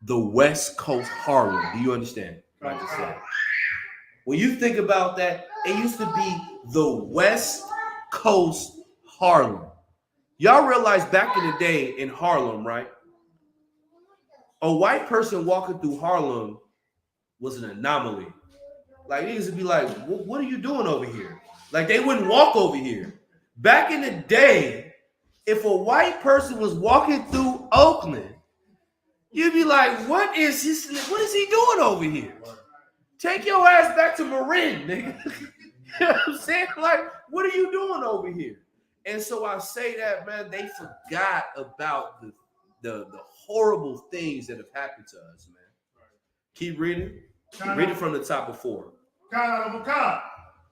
the West Coast Harlem. Do you understand what I just said? When you think about that, it used to be the West Coast Harlem. Y'all realize back in the day in Harlem, right? A white person walking through Harlem was an anomaly. Like niggas would be like, what are you doing over here? Like they wouldn't walk over here. Back in the day, if a white person was walking through Oakland, you'd be like, what is he doing over here? Take your ass back to Marin, nigga. You know what I'm saying? Like, what are you doing over here? And so I say that, man, they forgot about the horrible things that have happened to us, man. Keep reading. Read it from the top of 4.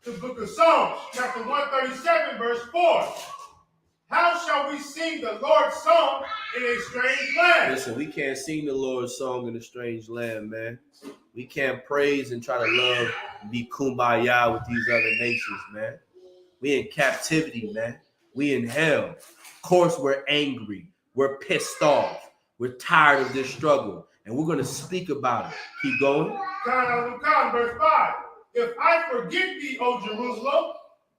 The book of Psalms, chapter 137, verse 4. How shall we sing the Lord's song in a strange land?
Listen, we can't sing the Lord's song in a strange land, man. We can't praise and try to love and be kumbaya with these other nations, man. We in captivity, man. We in hell. Of course, we're angry. We're pissed off. We're tired of this struggle. And we're going to speak about it. Keep going.
Verse 5. If I forget thee, O Jerusalem,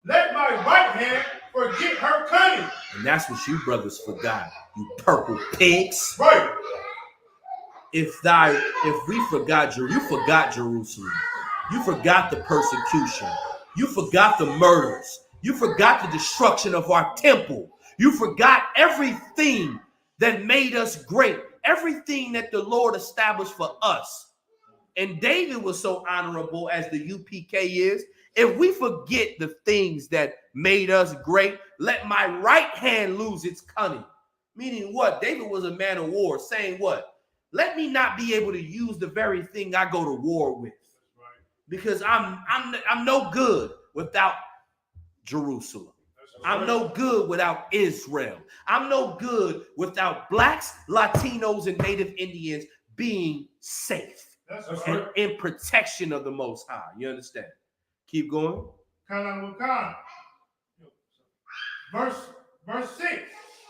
let my right hand forget her cunning.
And that's what you brothers forgot, you purple pigs.
Right.
If we forgot you forgot Jerusalem. You forgot the persecution. You forgot the murders. You forgot the destruction of our temple. You forgot everything that made us great. Everything that the Lord established for us. And David was so honorable as the UPK is. If we forget the things that made us great, let my right hand lose its cunning. Meaning what? David was a man of war, saying what? Let me not be able to use the very thing I go to war with. Because I'm no good without Jerusalem. I'm no good without Israel. I'm no good without blacks, Latinos, and Native Indians being safe.
That's
and
right.
in protection of the Most High. You understand? Keep going.
Verse 6.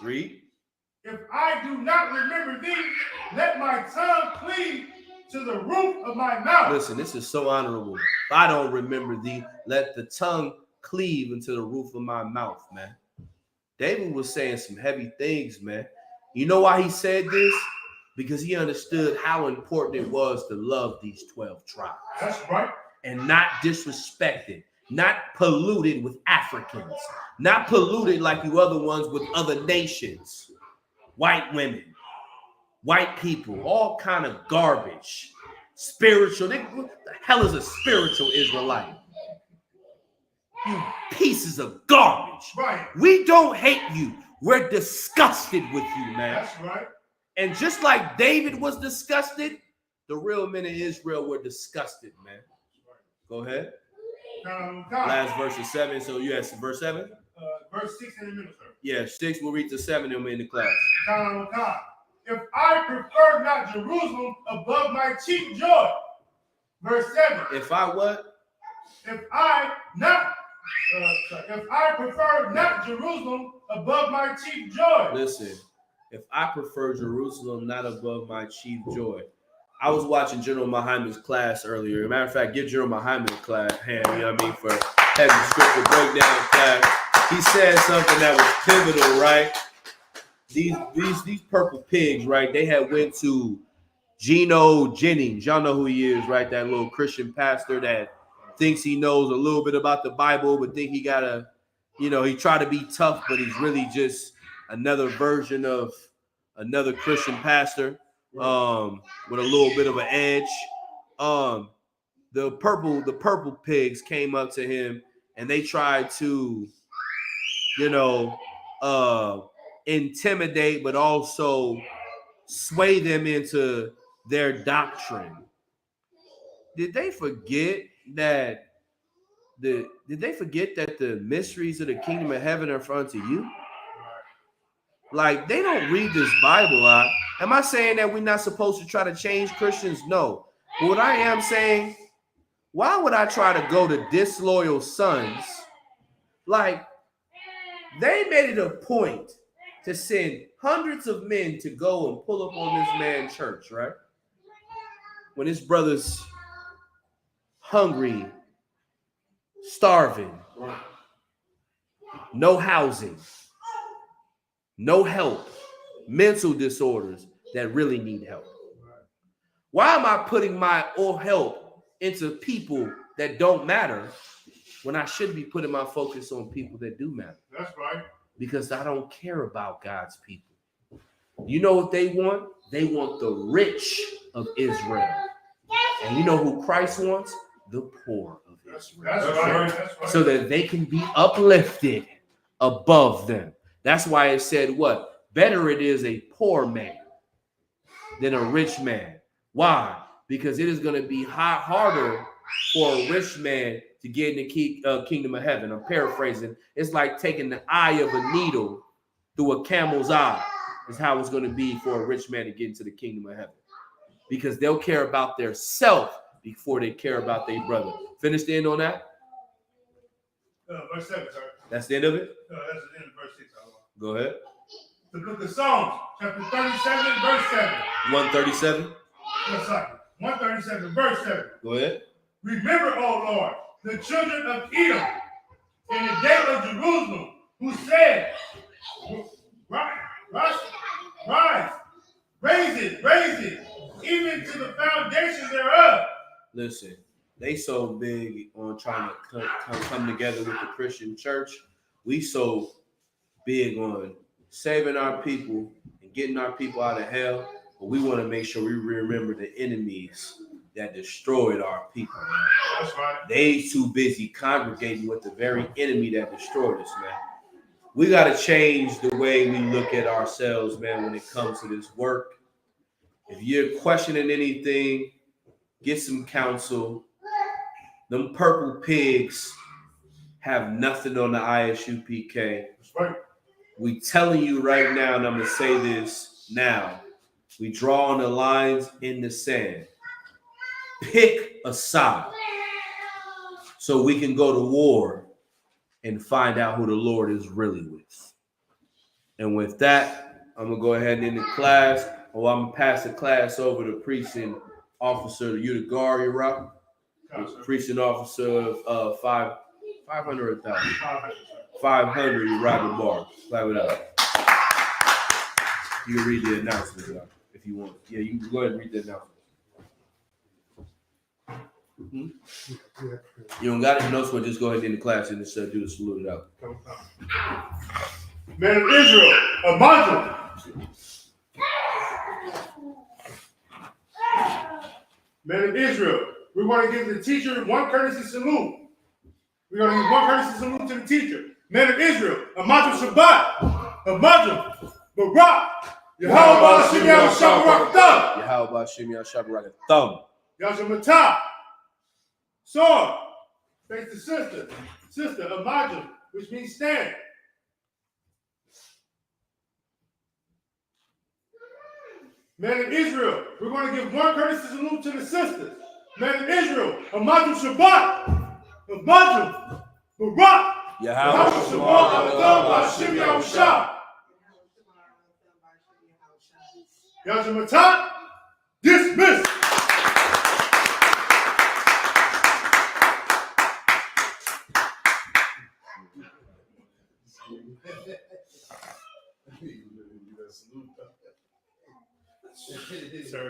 Read.
If I do not remember thee, let my tongue cleave to the roof of my mouth.
Listen, this is so honorable. If I don't remember thee, let the tongue cleave into the roof of my mouth, man. David was saying some heavy things, man. You know why he said this? Because he understood how important it was to love these 12 tribes.
That's right.
And not disrespected, not polluted with Africans, not polluted like you other ones with other nations, white women, white people, all kind of garbage, spiritual. What the hell is a spiritual Israelite? You pieces of garbage.
Right.
We don't hate you. We're disgusted with you, man.
That's right.
And just like David was disgusted, the real men of Israel were disgusted, man. Go ahead. Last verse is 7. So you asked verse 7?
Verse 6 in the middle, sir.
Yeah, 6. We'll read to 7 and we're in the class.
If I prefer not Jerusalem above my chief joy. Verse 7.
If I what?
If I prefer not Jerusalem above my chief joy.
Listen, if I prefer Jerusalem not above my chief joy. I was watching General Muhammad's class earlier. As a matter of fact, give General Muhammad a class hand, you know what I mean, for having scripture breakdown class. He said something that was pivotal, right? These purple pigs, right? They had went to Geno Jennings. Y'all know who he is, right? That little Christian pastor that thinks he knows a little bit about the Bible, but think he gotta, you know, he tried to be tough, but he's really just another version of another Christian pastor. With a little bit of an edge. The purple pigs came up to him and they tried to, you know, intimidate, but also sway them into their doctrine. Did they forget that the mysteries of the kingdom of heaven are in front of you? Like, they don't read this Bible out. Am I saying that we're not supposed to try to change Christians? No. But what I am saying, why would I try to go to disloyal sons? Like, they made it a point to send hundreds of men to go and pull up on this man's church, right? When his brother's hungry, starving, no housing, no help, mental disorders that really need help. Why am I putting my all help into people that don't matter when I should be putting my focus on people that do matter.
That's right.
Because I don't care about God's people. You know what they want? They want the rich of Israel. And you know who Christ wants? The poor of Israel.
That's right. That's right.
So that they can be uplifted above them. That's why it said what? Better it is a poor man than a rich man. Why? Because it is going to be harder for a rich man to get in the kingdom of heaven. I'm paraphrasing. It's like taking the eye of a needle through a camel's eye is how it's going to be for a rich man to get into the kingdom of heaven. Because they'll care about their self before they care about their brother. Finish the end on that?
Verse 7, sir.
That's the end of it?
No, that's the end of verse 6.
Go ahead.
The book of Psalms, chapter 37, verse 7.
137.
No, sorry. 137, verse 7.
Go ahead.
Remember, O Lord, the children of Edom in the day of Jerusalem, who said, rise, raise it, even to the foundation thereof.
Listen, they so big on trying to come together with the Christian church. We so big on saving our people and getting our people out of hell, but we want to make sure we remember the enemies that destroyed our people, man.
That's right.
They too busy congregating with the very enemy that destroyed us, man. We got to change the way we look at ourselves, man, when it comes to this work. If you're questioning anything, get some counsel. Them purple pigs have nothing on the ISUPK.
That's right.
We telling you right now, and I'm going to say this now. We drawing the lines in the sand. Pick a side so we can go to war and find out who the Lord is really with. And with that, I'm going to go ahead and end the class. Or I'm going to pass the class over to Precinct Officer Udagari Rock. Precinct Officer of 500 or 1,000? 500 Robert Barr. Clap it up. You can read the announcement if you want. Yeah, you can go ahead and read the announcement. Mm-hmm. You don't got it? No, so just go ahead and end the class and just do the salute it out.
Men of Israel, a module. Men of Israel, we want to give the teacher one courtesy salute. We're going to give one courtesy salute to the teacher. Men of Israel, a module Shabbat, a module Barak, Yahweh Shem Yahweh Thumb,
Yahweh Shem Yahweh Thumb,
Yahweh sword, face the sister, a module, which means stand. Men of Israel, we're going to give one courtesy salute to the sisters. Men of Israel, a module Shabbat, a module Barak, Yahweh Shem Yahweh Yahweh dismissed. Sir.